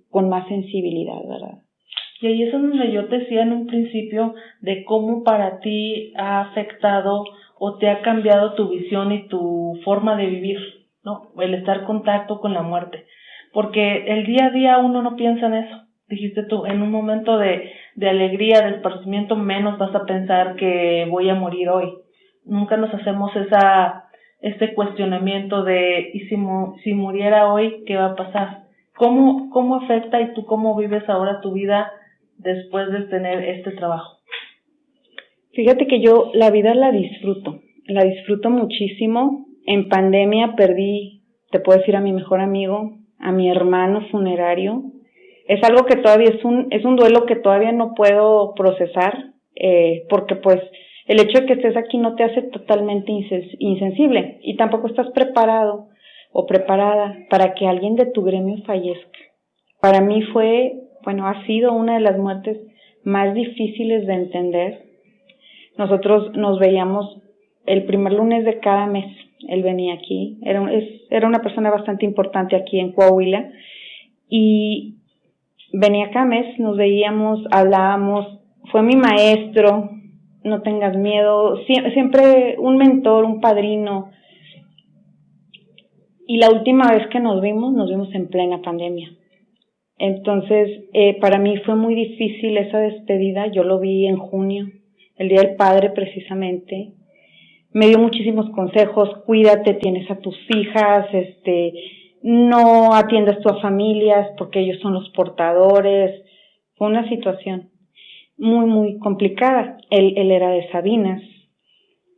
con más sensibilidad, ¿verdad? Y ahí es donde yo te decía en un principio de cómo para ti ha afectado o te ha cambiado tu visión y tu forma de vivir, ¿no? El estar en contacto con la muerte. Porque el día a día uno no piensa en eso. Dijiste tú, en un momento de alegría, de esparcimiento, menos vas a pensar que voy a morir hoy. Nunca nos hacemos este cuestionamiento de, ¿y si muriera hoy, qué va a pasar? ¿Cómo afecta y tú cómo vives ahora tu vida después de tener este trabajo? Fíjate que yo la vida la disfruto muchísimo. En pandemia perdí, te puedo decir, a mi mejor amigo, a mi hermano funerario. Es algo que todavía es un duelo que todavía no puedo procesar, porque pues el hecho de que estés aquí no te hace totalmente insensible y tampoco estás preparado o preparada para que alguien de tu gremio fallezca. Para mí ha sido una de las muertes más difíciles de entender. Nosotros nos veíamos el primer lunes de cada mes. Él venía aquí, era una persona bastante importante aquí en Coahuila y venía cada mes, nos veíamos, hablábamos, fue mi maestro, no tengas miedo, siempre un mentor, un padrino. Y la última vez que nos vimos en plena pandemia. Entonces, para mí fue muy difícil esa despedida. Yo lo vi en junio, el Día del Padre precisamente. Me dio muchísimos consejos: cuídate, tienes a tus hijas, no atiendas tú a familias porque ellos son los portadores. Fue una situación muy, muy complicada. Él era de Sabinas.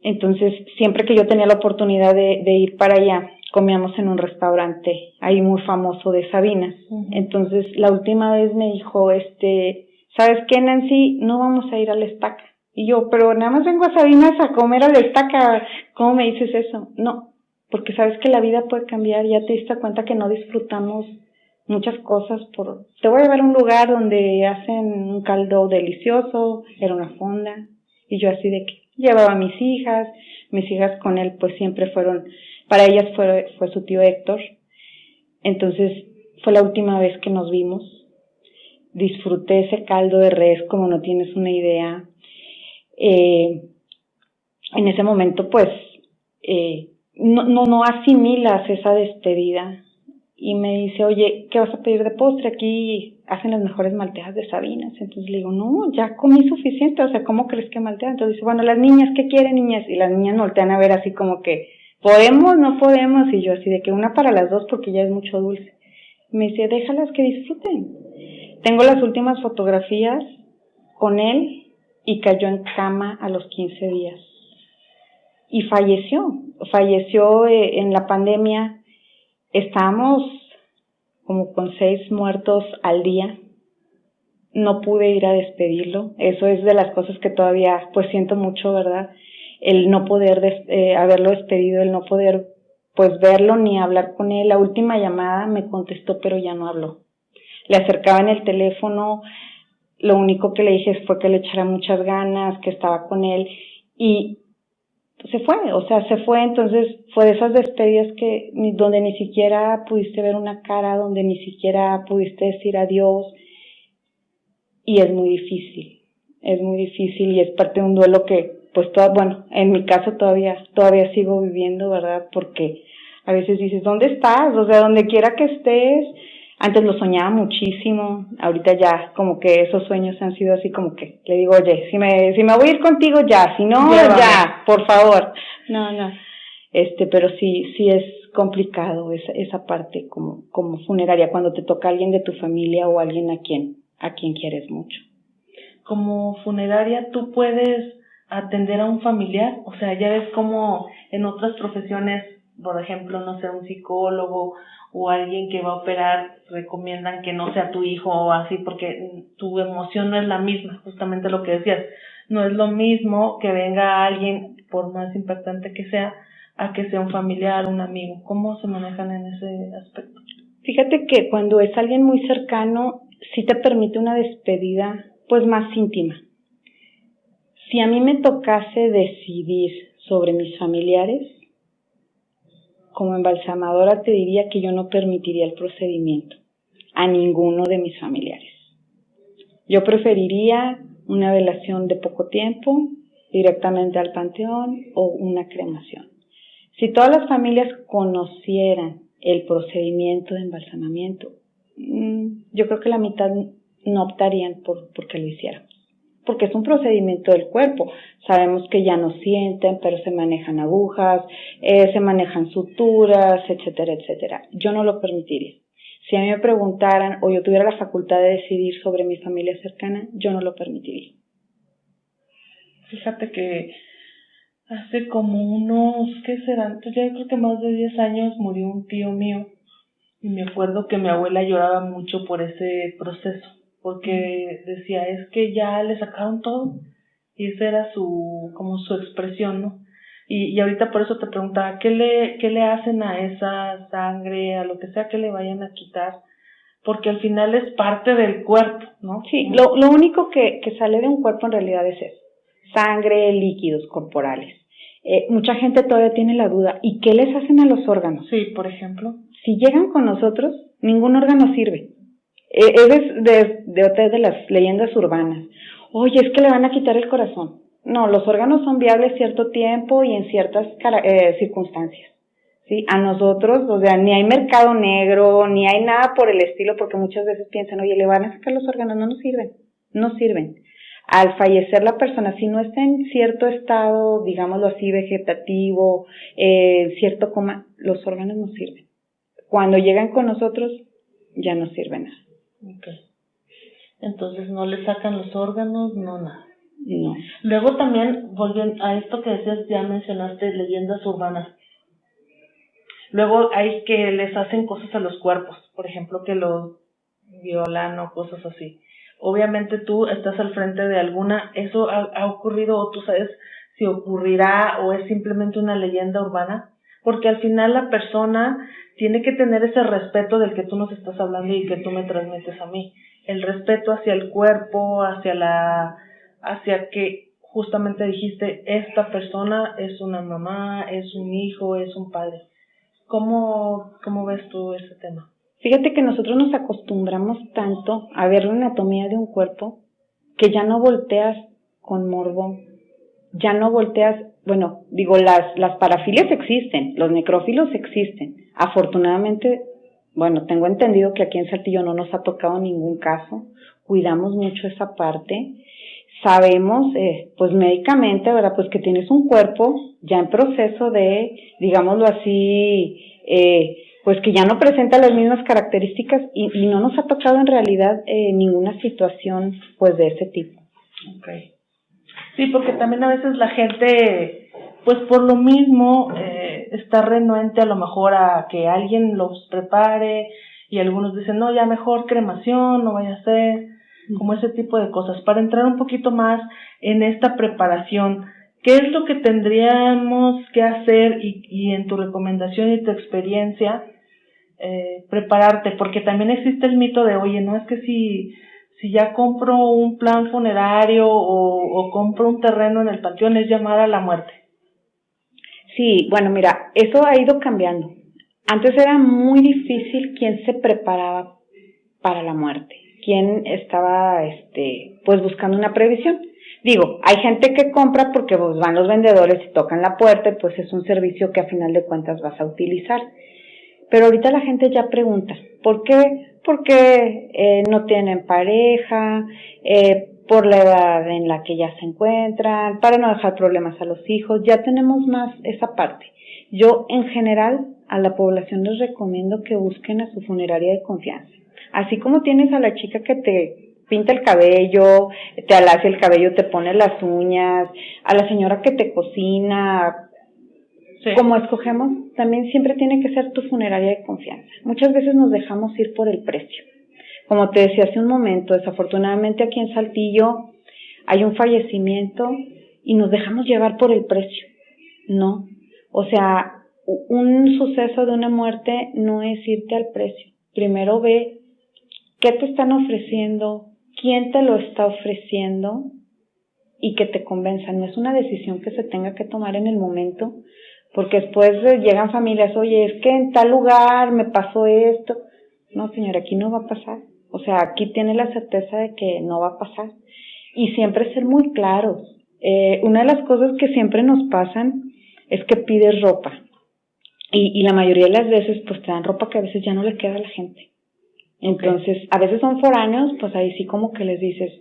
Entonces, siempre que yo tenía la oportunidad de ir para allá, comíamos en un restaurante ahí muy famoso de Sabinas. Uh-huh. Entonces, la última vez me dijo, ¿sabes qué, Nancy? No vamos a ir a la estaca. Y yo, pero nada más vengo a Sabinas a comer a la estaca. ¿Cómo me dices eso? No, porque sabes que la vida puede cambiar. Ya te diste cuenta que no disfrutamos muchas cosas te voy a llevar a un lugar donde hacen un caldo delicioso, era una fonda. Y yo así de que llevaba a mis hijas con él pues siempre fueron, para ellas fue su tío Héctor. Entonces fue la última vez que nos vimos. Disfruté ese caldo de res como no tienes una idea. En ese momento pues no asimilas esa despedida. Y me dice, oye, ¿qué vas a pedir de postre? Aquí hacen las mejores malteadas de Sabinas. Entonces le digo, no, ya comí suficiente, o sea, ¿cómo crees que maltea? Entonces dice, bueno, las niñas, ¿qué quieren, niñas? Y las niñas me voltean a ver así como que, ¿podemos? ¿No podemos? Y yo así de que una para las dos porque ya es mucho dulce. Y me dice, déjalas que disfruten. Tengo las últimas fotografías con él y cayó en cama a los 15 días. Y falleció en la pandemia. Estábamos como con 6 muertos al día. No pude ir a despedirlo. Eso es de las cosas que todavía pues siento mucho, ¿verdad? El no poder haberlo despedido, el no poder pues verlo ni hablar con él. La última llamada me contestó, pero ya no habló. Le acercaba en el teléfono, lo único que le dije fue que le echara muchas ganas, que estaba con él y se fue. Entonces fue de esas despedidas donde ni siquiera pudiste ver una cara, donde ni siquiera pudiste decir adiós, y es muy difícil y es parte de un duelo que pues en mi caso todavía sigo viviendo, ¿verdad? Porque a veces dices, ¿dónde estás? O sea, donde quiera que estés, Antes lo soñaba muchísimo, ahorita ya como que esos sueños han sido así como que le digo, oye, si me voy a ir contigo ya, si no, ya, por favor. No, pero sí es complicado esa parte como funeraria, cuando te toca alguien de tu familia o alguien a quien quieres mucho. Como funeraria, ¿tú puedes atender a un familiar? O sea, ya ves como en otras profesiones, por ejemplo, no sé, un psicólogo o alguien que va a operar, recomiendan que no sea tu hijo o así, porque tu emoción no es la misma, justamente lo que decías. No es lo mismo que venga alguien, por más impactante que sea, a que sea un familiar, un amigo. ¿Cómo se manejan en ese aspecto? Fíjate que cuando es alguien muy cercano, sí te permite una despedida pues más íntima. Si a mí me tocase decidir sobre mis familiares, como embalsamadora te diría que yo no permitiría el procedimiento a ninguno de mis familiares. Yo preferiría una velación de poco tiempo, directamente al panteón o una cremación. Si todas las familias conocieran el procedimiento de embalsamamiento, yo creo que la mitad no optarían por que lo hiciéramos, porque es un procedimiento del cuerpo. Sabemos que ya no sienten, pero se manejan agujas, se manejan suturas, etcétera, etcétera. Yo no lo permitiría. Si a mí me preguntaran o yo tuviera la facultad de decidir sobre mi familia cercana, yo no lo permitiría. Fíjate que hace como unos, ¿qué serán? Pues ya creo que más de 10 años murió un tío mío y me acuerdo que mi abuela lloraba mucho por ese proceso, porque decía, es que ya le sacaron todo, y esa era como su expresión, ¿no? Y ahorita por eso te preguntaba, ¿qué le hacen a esa sangre, a lo que sea que le vayan a quitar? Porque al final es parte del cuerpo, ¿no? Sí, lo único que sale de un cuerpo en realidad es eso, sangre, líquidos corporales. Mucha gente todavía tiene la duda, ¿y qué les hacen a los órganos? Sí, por ejemplo. Si llegan con nosotros, ningún órgano sirve. Es de otra de las leyendas urbanas. Oye, es que le van a quitar el corazón. No, los órganos son viables cierto tiempo y en ciertas circunstancias. ¿Sí? A nosotros, o sea, ni hay mercado negro, ni hay nada por el estilo, porque muchas veces piensan, oye, le van a sacar los órganos, no sirven. Al fallecer la persona, si no está en cierto estado, digámoslo así, vegetativo, cierto coma, los órganos no sirven. Cuando llegan con nosotros, ya no sirven nada. Okay. Entonces no le sacan los órganos, no nada. No. Luego también, volviendo a esto que decías, ya mencionaste leyendas urbanas. Luego hay que les hacen cosas a los cuerpos, por ejemplo, que los violan o cosas así. Obviamente tú estás al frente de alguna, ¿eso ha ocurrido o tú sabes si ocurrirá o es simplemente una leyenda urbana? Porque al final la persona tiene que tener ese respeto del que tú nos estás hablando y que tú me transmites a mí. El respeto hacia el cuerpo, hacia que justamente dijiste, esta persona es una mamá, es un hijo, es un padre. ¿Cómo ves tú ese tema? Fíjate que nosotros nos acostumbramos tanto a ver la anatomía de un cuerpo que ya no volteas con morbo, ya no volteas, bueno, digo, las parafilias existen, los necrófilos existen. Afortunadamente, bueno, tengo entendido que aquí en Saltillo no nos ha tocado ningún caso, cuidamos mucho esa parte. Sabemos, pues médicamente, ¿verdad? Pues que tienes un cuerpo ya en proceso de, digámoslo así, pues que ya no presenta las mismas características y no nos ha tocado en realidad ninguna situación pues de ese tipo. Okay. Sí, porque también a veces la gente, pues por lo mismo, está renuente a lo mejor a que alguien los prepare y algunos dicen, no, ya mejor cremación, no vaya a ser, como ese tipo de cosas. Para entrar un poquito más en esta preparación, ¿qué es lo que tendríamos que hacer y en tu recomendación y tu experiencia prepararte? Porque también existe el mito de, oye, no es que si ya compro un plan funerario o compro un terreno en el panteón es llamar a la muerte. Sí, bueno, mira, eso ha ido cambiando. Antes era muy difícil quién se preparaba para la muerte, quién estaba pues buscando una previsión. Digo, hay gente que compra porque pues, van los vendedores y tocan la puerta y pues es un servicio que a final de cuentas vas a utilizar. Pero ahorita la gente ya pregunta, ¿por qué? Porque no tienen pareja, por la edad en la que ya se encuentran, para no dejar problemas a los hijos, ya tenemos más esa parte. Yo en general a la población les recomiendo que busquen a su funeraria de confianza. Así como tienes a la chica que te pinta el cabello, te alacia el cabello, te pone las uñas, a la señora que te cocina, sí, como escogemos, también siempre tiene que ser tu funeraria de confianza. Muchas veces nos dejamos ir por el precio. Como te decía hace un momento, desafortunadamente aquí en Saltillo hay un fallecimiento y nos dejamos llevar por el precio, ¿no? O sea, un suceso de una muerte no es irte al precio. Primero ve qué te están ofreciendo, quién te lo está ofreciendo y que te convenza. No es una decisión que se tenga que tomar en el momento, porque después llegan familias, oye, es que en tal lugar me pasó esto. No, señora, aquí no va a pasar. O sea, aquí tiene la certeza de que no va a pasar. Y siempre ser muy claros. Una de las cosas que siempre nos pasan es que pides ropa. Y la mayoría de las veces, pues te dan ropa que a veces ya no le queda a la gente. Entonces, a veces son foráneos, pues ahí sí como que les dices,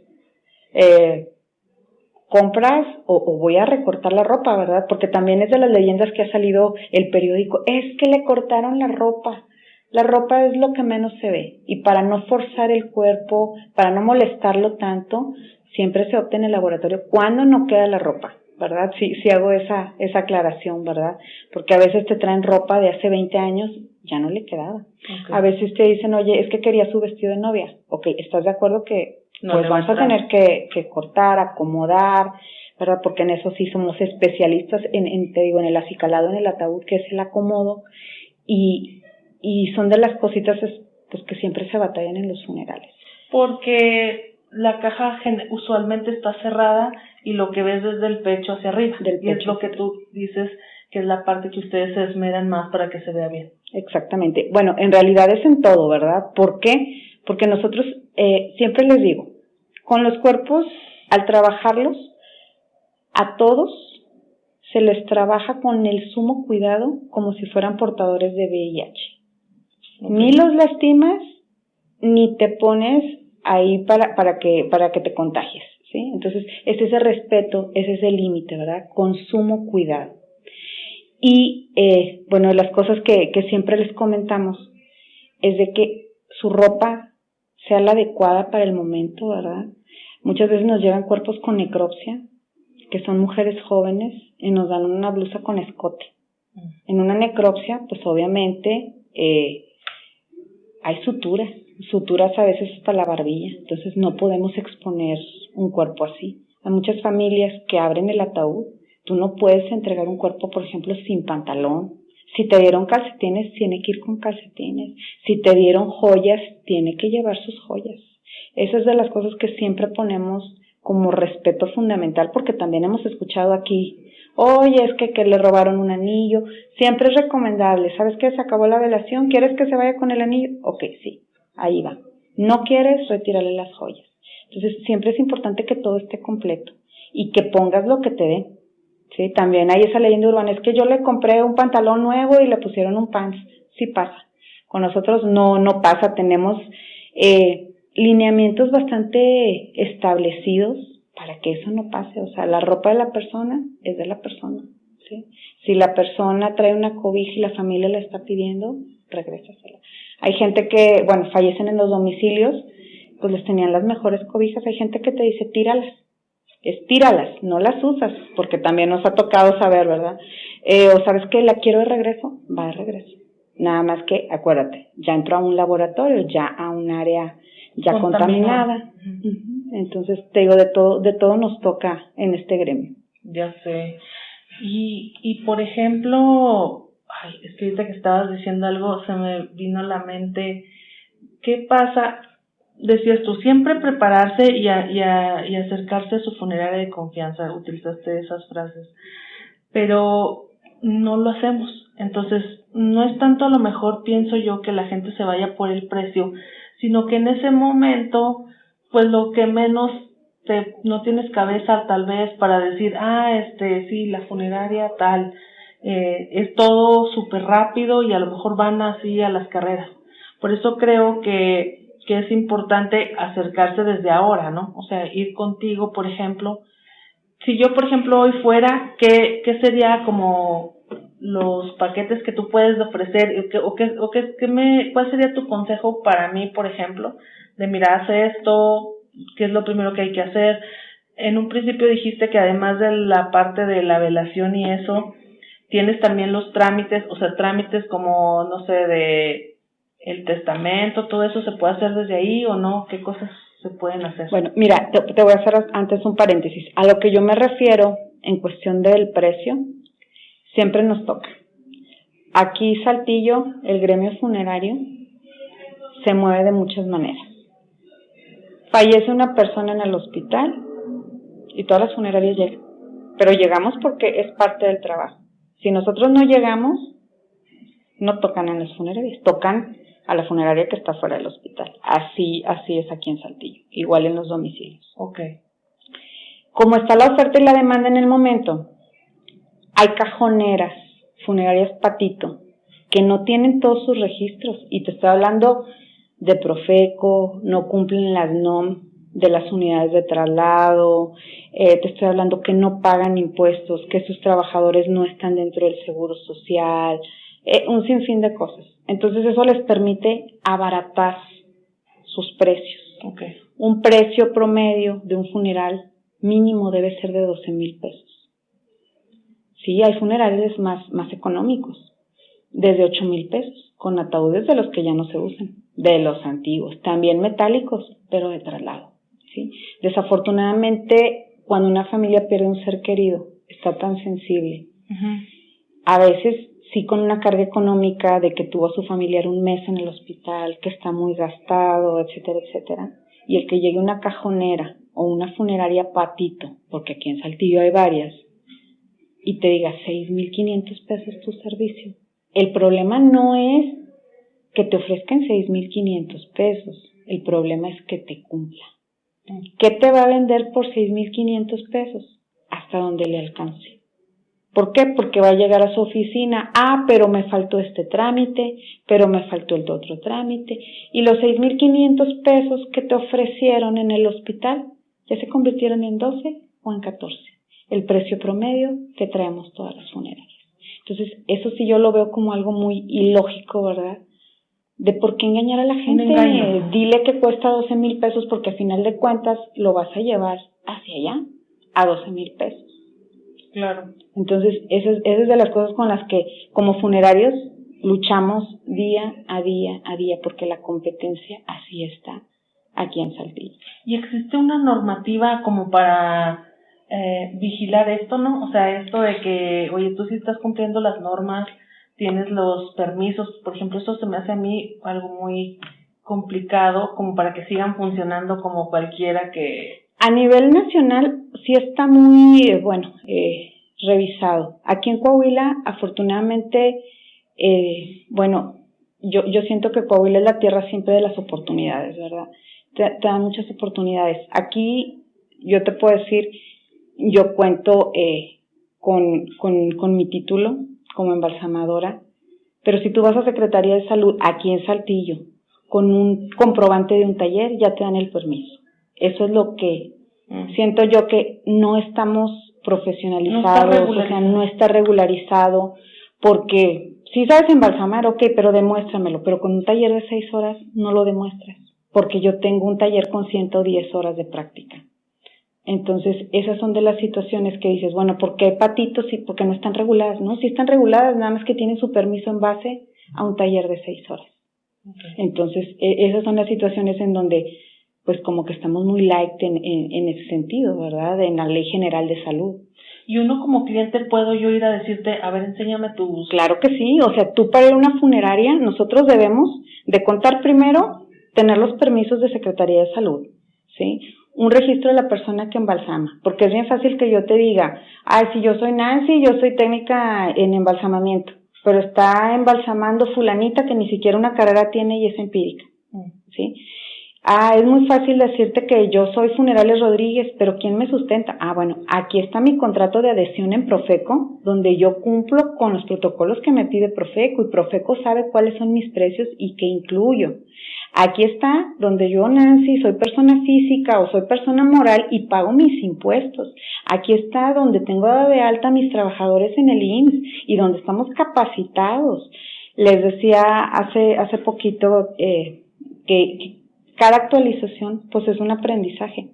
compras o voy a recortar la ropa, ¿verdad? Porque también es de las leyendas que ha salido el periódico, es que le cortaron la ropa. La ropa es lo que menos se ve y para no forzar el cuerpo, para no molestarlo tanto, siempre se opta en el laboratorio cuando no queda la ropa, ¿verdad? Sí hago esa aclaración, ¿verdad? Porque a veces te traen ropa de hace 20 años, ya no le quedaba. Okay. A veces te dicen, oye, es que quería su vestido de novia. Ok, ¿estás de acuerdo que no, pues vamos a tener que cortar, acomodar, ¿verdad? Porque en eso sí somos especialistas te digo, en el acicalado, en el ataúd, que es el acomodo, y son de las cositas pues que siempre se batallan en los funerales. Porque la caja usualmente está cerrada y lo que ves desde el pecho hacia arriba. Y es lo que tú dices que es la parte que ustedes se esmeran más para que se vea bien. Exactamente. Bueno, en realidad es en todo, ¿verdad? ¿Por qué? Porque nosotros siempre les digo, con los cuerpos, al trabajarlos, a todos se les trabaja con el sumo cuidado como si fueran portadores de VIH. Okay. Ni los lastimas, ni te pones ahí para que te contagies, ¿sí? Entonces, es ese respeto, es ese límite, ¿verdad? Con sumo cuidado. Y, bueno, las cosas que siempre les comentamos es de que su ropa sea la adecuada para el momento, ¿verdad? Muchas veces nos llegan cuerpos con necropsia, que son mujeres jóvenes, y nos dan una blusa con escote. En una necropsia, pues obviamente, hay suturas a veces hasta la barbilla, entonces no podemos exponer un cuerpo así. Hay muchas familias que abren el ataúd, tú no puedes entregar un cuerpo, por ejemplo, sin pantalón. Si te dieron calcetines, tiene que ir con calcetines. Si te dieron joyas, tiene que llevar sus joyas. Esa es de las cosas que siempre ponemos como respeto fundamental, porque también hemos escuchado aquí, oye, es que le robaron un anillo. Siempre es recomendable, ¿sabes qué? Se acabó la velación, ¿quieres que se vaya con el anillo? Ok, sí, ahí va. ¿No quieres? Retírale las joyas. Entonces, siempre es importante que todo esté completo y que pongas lo que te den. Sí, también hay esa leyenda urbana, es que yo le compré un pantalón nuevo y le pusieron un pants. Sí pasa. Con nosotros no pasa, tenemos lineamientos bastante establecidos para que eso no pase. O sea, la ropa de la persona es de la persona, ¿sí? Si la persona trae una cobija y la familia la está pidiendo, regrésasela. Hay gente que, bueno, fallecen en los domicilios, pues les tenían las mejores cobijas. Hay gente que te dice, tíralas. Estíralas, no las usas, porque también nos ha tocado saber, ¿verdad? O sabes que la quiero de regreso, va de regreso. Nada más que, acuérdate, ya entró a un laboratorio, ya a un área ya contaminada. Uh-huh. Entonces, te digo, de todo nos toca en este gremio. Ya sé. Y por ejemplo, es que ahorita que estabas diciendo algo, se me vino a la mente, ¿qué pasa? Decías tú, siempre prepararse y acercarse a su funeraria de confianza, utilizaste esas frases, pero no lo hacemos. Entonces, no es tanto a lo mejor, pienso yo, que la gente se vaya por el precio, sino que en ese momento, pues lo que menos no tienes cabeza tal vez para decir, sí, la funeraria tal, es todo súper rápido y a lo mejor van así a las carreras. Por eso creo que es importante acercarse desde ahora, ¿no? O sea, ir contigo, por ejemplo. Si yo, por ejemplo, hoy fuera, ¿qué sería como los paquetes que tú puedes ofrecer? ¿Cuál sería tu consejo para mí, por ejemplo? De mira, haz esto, ¿qué es lo primero que hay que hacer? En un principio dijiste que además de la parte de la velación y eso, tienes también los trámites, o sea, trámites como, no sé, de el testamento, todo eso se puede hacer desde ahí o no, ¿qué cosas se pueden hacer? Bueno, mira, te voy a hacer antes un paréntesis. A lo que yo me refiero en cuestión del precio, siempre nos toca. Aquí Saltillo, el gremio funerario, se mueve de muchas maneras. Fallece una persona en el hospital y todas las funerarias llegan, pero llegamos porque es parte del trabajo. Si nosotros no llegamos, no tocan en las funerarias, tocan a la funeraria que está fuera del hospital. Así es aquí en Saltillo, igual en los domicilios. Okay. Como está la oferta y la demanda en el momento, hay cajoneras, funerarias Patito, que no tienen todos sus registros, y te estoy hablando de Profeco, no cumplen las NOM de las unidades de traslado, te estoy hablando que no pagan impuestos, que sus trabajadores no están dentro del seguro social, un sinfín de cosas. Entonces eso les permite abaratar sus precios. Okay. Un precio promedio de un funeral mínimo debe ser de 12,000 pesos. Sí, hay funerales más económicos, desde 8,000 pesos, con ataúdes de los que ya no se usan, de los antiguos, también metálicos, pero de traslado. ¿Sí? Desafortunadamente, cuando una familia pierde un ser querido, está tan sensible. A veces sí, con una carga económica de que tuvo a su familiar un mes en el hospital, que está muy gastado, etcétera, etcétera, y el que llegue una cajonera o una funeraria Patito, porque aquí en Saltillo hay varias, y te diga 6,500 pesos tu servicio. El problema no es que te ofrezcan 6,500 pesos, el problema es que te cumpla. ¿Qué te va a vender por 6,500 pesos? Hasta donde le alcance. ¿Por qué? Porque va a llegar a su oficina, pero me faltó este trámite, pero me faltó el otro trámite, y los 6,500 pesos que te ofrecieron en el hospital ya se convirtieron en 12 o en 14, el precio promedio que traemos todas las funerarias. Entonces, eso sí yo lo veo como algo muy ilógico, ¿verdad? De por qué engañar a la gente. Dile que cuesta 12,000 pesos porque a final de cuentas lo vas a llevar hacia allá, a 12,000 pesos. Claro. Entonces, esa es de las cosas con las que como funerarios luchamos día a día, porque la competencia así está aquí en Saltillo. ¿Y existe una normativa como para vigilar esto, no? O sea, esto de que, oye, tú sí estás cumpliendo las normas, tienes los permisos, por ejemplo, eso se me hace a mí algo muy complicado como para que sigan funcionando como cualquiera que... A nivel nacional sí está muy, revisado. Aquí en Coahuila, afortunadamente, yo siento que Coahuila es la tierra siempre de las oportunidades, ¿verdad? Te dan muchas oportunidades. Aquí, yo te puedo decir, yo cuento con mi título como embalsamadora, pero si tú vas a Secretaría de Salud aquí en Saltillo, con un comprobante de un taller, ya te dan el permiso. Eso es lo que siento yo, que no estamos profesionalizados, no está regularizado, porque si sabes embalsamar, pero demuéstramelo, pero con un taller de 6 horas no lo demuestras, porque yo tengo un taller con 110 horas de práctica. Entonces, esas son de las situaciones que dices, bueno, ¿por qué Patito? Sí, porque no están reguladas, ¿no? Sí están reguladas, nada más que tienen su permiso en base a un taller de 6 horas. Okay. Entonces, esas son las situaciones en donde, pues, como que estamos muy light en ese sentido, ¿verdad? En la Ley General de Salud. ¿Y uno como cliente puedo yo ir a decirte, a ver, enséñame tus...? Claro que sí, o sea, tú para ir a una funeraria, nosotros debemos de contar primero, tener los permisos de Secretaría de Salud, ¿sí? Un registro de la persona que embalsama, porque es bien fácil que yo te diga, si yo soy Nancy, yo soy técnica en embalsamamiento, pero está embalsamando fulanita que ni siquiera una carrera tiene y es empírica, ¿sí? Es muy fácil decirte que yo soy Funerales Rodríguez, pero ¿quién me sustenta? Bueno, aquí está mi contrato de adhesión en Profeco, donde yo cumplo con los protocolos que me pide Profeco, y Profeco sabe cuáles son mis precios y qué incluyo. Aquí está donde yo, Nancy, soy persona física o soy persona moral y pago mis impuestos. Aquí está donde tengo dado de alta a mis trabajadores en el IMSS y donde estamos capacitados. Les decía hace poquito que cada actualización pues es un aprendizaje.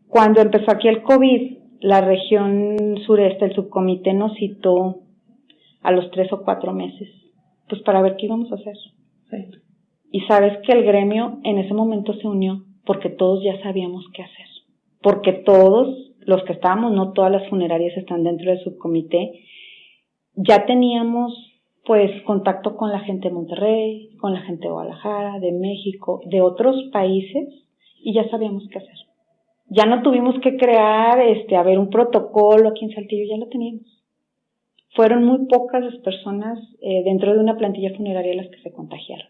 Cuando empezó aquí el COVID, la región sureste, el subcomité nos citó a los 3 o 4 meses, pues para ver qué íbamos a hacer. Sí. Y sabes que el gremio en ese momento se unió porque todos ya sabíamos qué hacer. Porque todos los que estábamos, no todas las funerarias están dentro del subcomité, ya teníamos pues contacto con la gente de Monterrey, con la gente de Guadalajara, de México, de otros países, y ya sabíamos qué hacer. Ya no tuvimos que crear, un protocolo aquí en Saltillo, ya lo teníamos. Fueron muy pocas las personas dentro de una plantilla funeraria las que se contagiaron.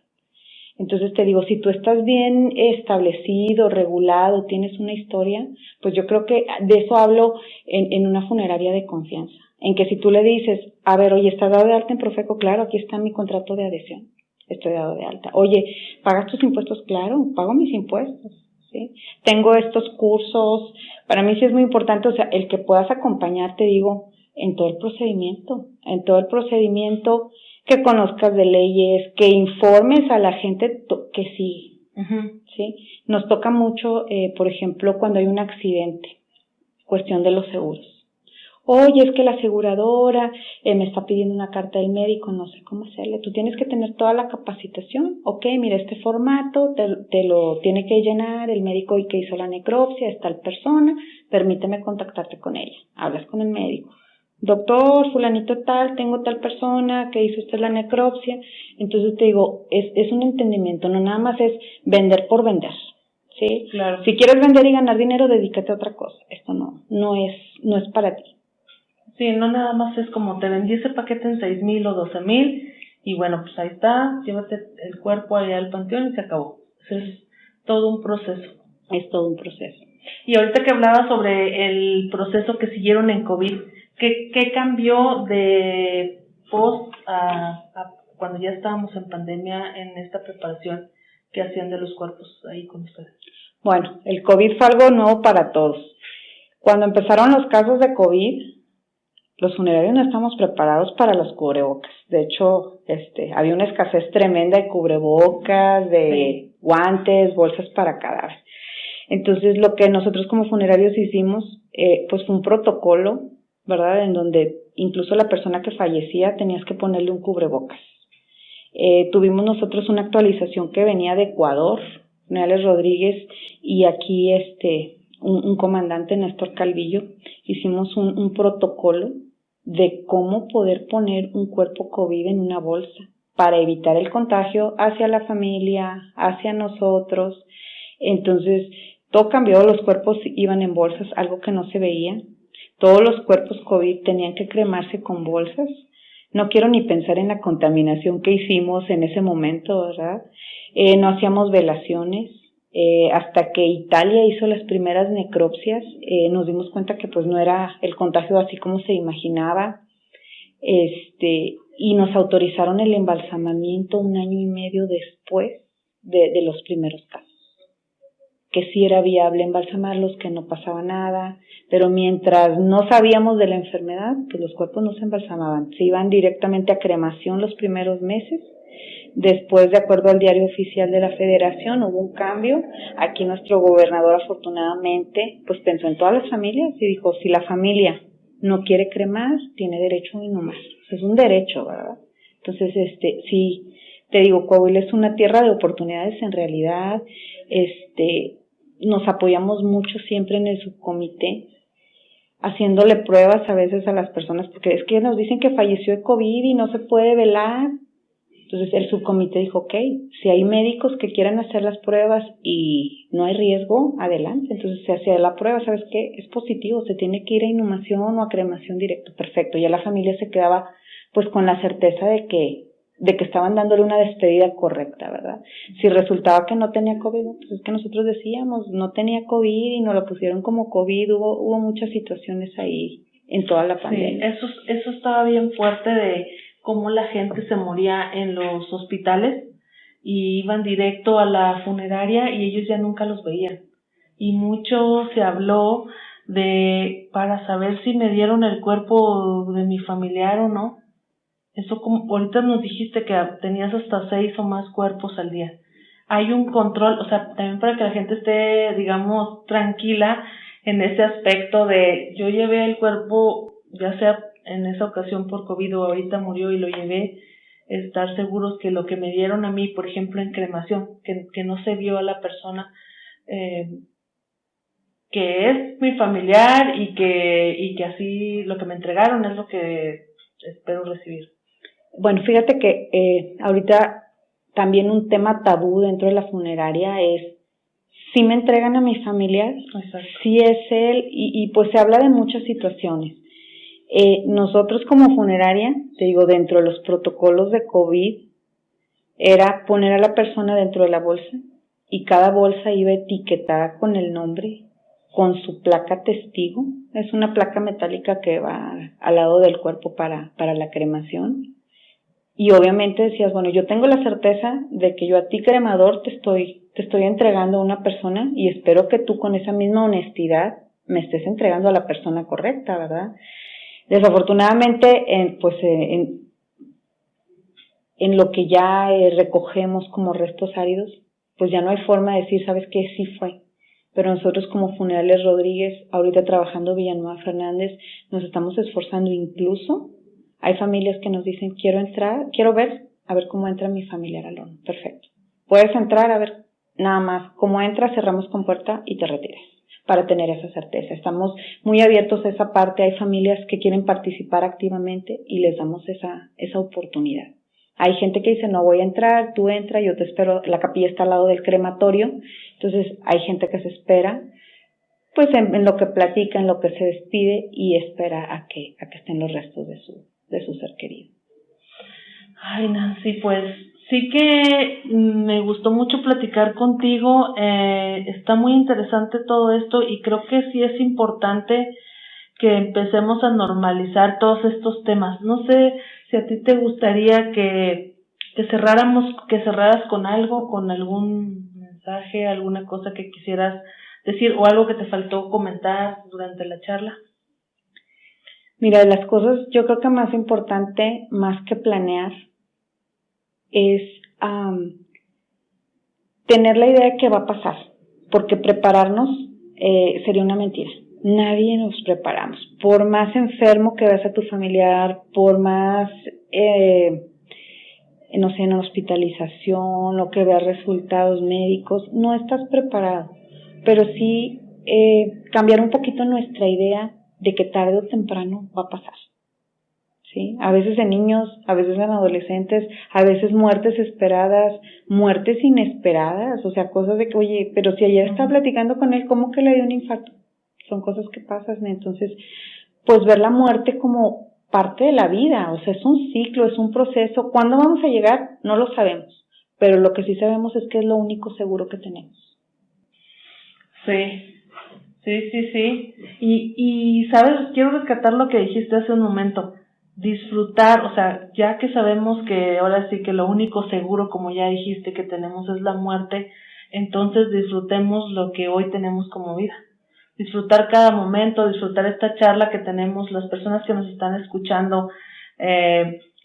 Entonces te digo, si tú estás bien establecido, regulado, tienes una historia, pues yo creo que de eso hablo en una funeraria de confianza. En que si tú le dices, a ver, oye, ¿estás dado de alta en Profeco? Claro, aquí está mi contrato de adhesión, estoy dado de alta. Oye, ¿pagas tus impuestos? Claro, pago mis impuestos, ¿sí? Tengo estos cursos, para mí sí es muy importante, o sea, el que puedas acompañar, te digo, en todo el procedimiento, que conozcas de leyes, que informes a la gente que sí, ¿sí? Nos toca mucho, por ejemplo, cuando hay un accidente, cuestión de los seguros. Oye, es que la aseguradora me está pidiendo una carta del médico, no sé cómo hacerle. Tú tienes que tener toda la capacitación. Ok, mira, este formato te lo tiene que llenar el médico y que hizo la necropsia, es tal persona, permíteme contactarte con ella. Hablas con el médico. Doctor, fulanito tal, tengo tal persona que hizo usted la necropsia. Entonces te digo, es un entendimiento, no nada más es vender por vender, ¿sí? Claro. Si quieres vender y ganar dinero, dedícate a otra cosa. Esto no es para ti. Sí, no nada más es como te vendí ese paquete en 6,000 o 12,000 y bueno, pues ahí está, llévate el cuerpo allá al panteón y se acabó. Es todo un proceso. Es todo un proceso. Y ahorita que hablaba sobre el proceso que siguieron en COVID, ¿qué cambió de post a cuando ya estábamos en pandemia en esta preparación que hacían de los cuerpos ahí con ustedes? Bueno, el COVID fue algo nuevo para todos. Cuando empezaron los casos de COVID, los funerarios no estamos preparados para los cubrebocas. De hecho, había una escasez tremenda de cubrebocas, de guantes, bolsas para cadáveres. Entonces, lo que nosotros como funerarios hicimos, pues fue un protocolo, ¿verdad? En donde incluso la persona que fallecía tenías que ponerle un cubrebocas. Tuvimos nosotros una actualización que venía de Ecuador, Funerales Rodríguez, y aquí un comandante, Néstor Calvillo, hicimos un protocolo de cómo poder poner un cuerpo COVID en una bolsa para evitar el contagio hacia la familia, hacia nosotros. Entonces, todo cambió, los cuerpos iban en bolsas, algo que no se veía. Todos los cuerpos COVID tenían que cremarse con bolsas. No quiero ni pensar en la contaminación que hicimos en ese momento, ¿verdad? No hacíamos velaciones. Hasta que Italia hizo las primeras necropsias, nos dimos cuenta que pues no era el contagio así como se imaginaba, y nos autorizaron el embalsamamiento 1 año y medio después de los primeros casos, que sí era viable embalsamarlos, que no pasaba nada, pero mientras no sabíamos de la enfermedad, pues los cuerpos no se embalsamaban, se iban directamente a cremación los primeros meses. Después, de acuerdo al diario oficial de la Federación, hubo un cambio. Aquí nuestro gobernador, afortunadamente, pues pensó en todas las familias y dijo, si la familia no quiere cremar, tiene derecho a inhumar. Es un derecho, ¿verdad? Entonces, sí, te digo, Coahuila es una tierra de oportunidades en realidad. Nos apoyamos mucho siempre en el subcomité, haciéndole pruebas a veces a las personas, porque es que nos dicen que falleció de COVID y no se puede velar. Entonces el subcomité dijo, ok, si hay médicos que quieran hacer las pruebas y no hay riesgo, adelante. Entonces se hacía la prueba, ¿sabes qué? Es positivo, se tiene que ir a inhumación o a cremación directo. Perfecto, ya la familia se quedaba pues con la certeza de que de que estaban dándole una despedida correcta, ¿verdad? Si resultaba que no tenía COVID, pues es que nosotros decíamos, no tenía COVID y nos lo pusieron como COVID, hubo muchas situaciones ahí en toda la pandemia. Sí, eso estaba bien fuerte de cómo la gente se moría en los hospitales y iban directo a la funeraria y ellos ya nunca los veían. Y mucho se habló para saber si me dieron el cuerpo de mi familiar o no. Eso, como ahorita nos dijiste que tenías hasta 6 o más cuerpos al día. Hay un control, o sea, también para que la gente esté, digamos, tranquila en ese aspecto de yo llevé el cuerpo, ya sea en esa ocasión por COVID o ahorita murió y lo llevé, estar seguros que lo que me dieron a mí, por ejemplo, en cremación, que no se vio a la persona, que es mi familiar y que así lo que me entregaron es lo que espero recibir. Bueno, fíjate que ahorita también un tema tabú dentro de la funeraria es si me entregan a mi familiar, si es él, y pues se habla de muchas situaciones. Nosotros como funeraria, te digo, dentro de los protocolos de COVID, era poner a la persona dentro de la bolsa y cada bolsa iba etiquetada con el nombre, con su placa testigo. Es una placa metálica que va al lado del cuerpo para la cremación. Y obviamente decías, bueno, yo tengo la certeza de que yo a ti, cremador, te estoy entregando a una persona y espero que tú con esa misma honestidad me estés entregando a la persona correcta, ¿verdad? Desafortunadamente, en lo que ya recogemos como restos áridos, pues ya no hay forma de decir, ¿sabes qué? Sí fue. Pero nosotros como Funerales Rodríguez, ahorita trabajando Villanueva Fernández, nos estamos esforzando. Incluso hay familias que nos dicen, quiero ver, a ver cómo entra mi familiar al horno. Perfecto. Puedes entrar, a ver, nada más, cómo entras, cerramos con puerta y te retiras, para tener esa certeza. Estamos muy abiertos a esa parte. Hay familias que quieren participar activamente y les damos esa oportunidad. Hay gente que dice, no voy a entrar, tú entra, yo te espero, la capilla está al lado del crematorio. Entonces hay gente que se espera, pues en lo que platica, en lo que se despide y espera a que estén los restos de su ser querido. Ay, Nancy, pues sí que me gustó mucho platicar contigo. Está muy interesante todo esto y creo que sí es importante que empecemos a normalizar todos estos temas. No sé si a ti te gustaría que cerraras con algo, con algún mensaje, alguna cosa que quisieras decir o algo que te faltó comentar durante la charla. Mira, de las cosas yo creo que más importante, más que planear, es tener la idea de que va a pasar, porque prepararnos sería una mentira. Nadie nos preparamos. Por más enfermo que veas a tu familiar, por más, no sé, en hospitalización o que veas resultados médicos, no estás preparado. Pero sí cambiar un poquito nuestra idea de que tarde o temprano va a pasar. ¿Sí? A veces en niños, a veces en adolescentes, a veces muertes esperadas, muertes inesperadas, o sea, cosas de que, oye, pero si ayer estaba platicando con él, ¿cómo que le dio un infarto? Son cosas que pasan. Entonces, pues ver la muerte como parte de la vida, o sea, es un ciclo, es un proceso. ¿Cuándo vamos a llegar? No lo sabemos, pero lo que sí sabemos es que es lo único seguro que tenemos. Sí. Y sabes, quiero rescatar lo que dijiste hace un momento. Disfrutar, o sea, ya que sabemos que ahora sí que lo único seguro, como ya dijiste, que tenemos es la muerte, entonces disfrutemos lo que hoy tenemos como vida. Disfrutar cada momento, disfrutar esta charla que tenemos, las personas que nos están escuchando,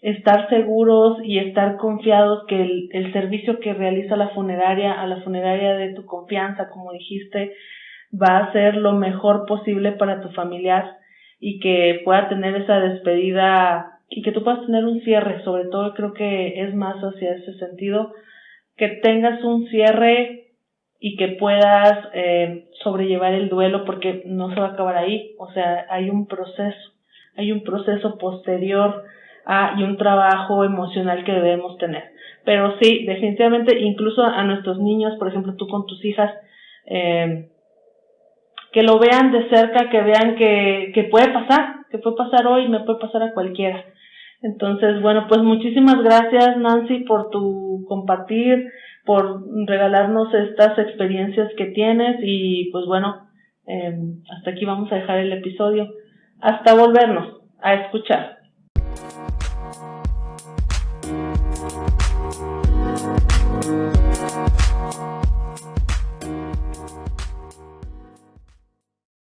estar seguros y estar confiados que el servicio que realiza la funeraria, a la funeraria de tu confianza, como dijiste, va a ser lo mejor posible para tu familiar y que pueda tener esa despedida y que tú puedas tener un cierre. Sobre todo creo que es más hacia ese sentido, que tengas un cierre y que puedas sobrellevar el duelo, porque no se va a acabar ahí. O sea, hay un proceso posterior y un trabajo emocional que debemos tener. Pero sí, definitivamente, incluso a nuestros niños, por ejemplo, tú con tus hijas, que lo vean de cerca, que vean que puede pasar hoy, me puede pasar a cualquiera. Entonces, bueno, pues muchísimas gracias, Nancy, por tu compartir, por regalarnos estas experiencias que tienes y pues bueno, hasta aquí vamos a dejar el episodio. Hasta volvernos a escuchar.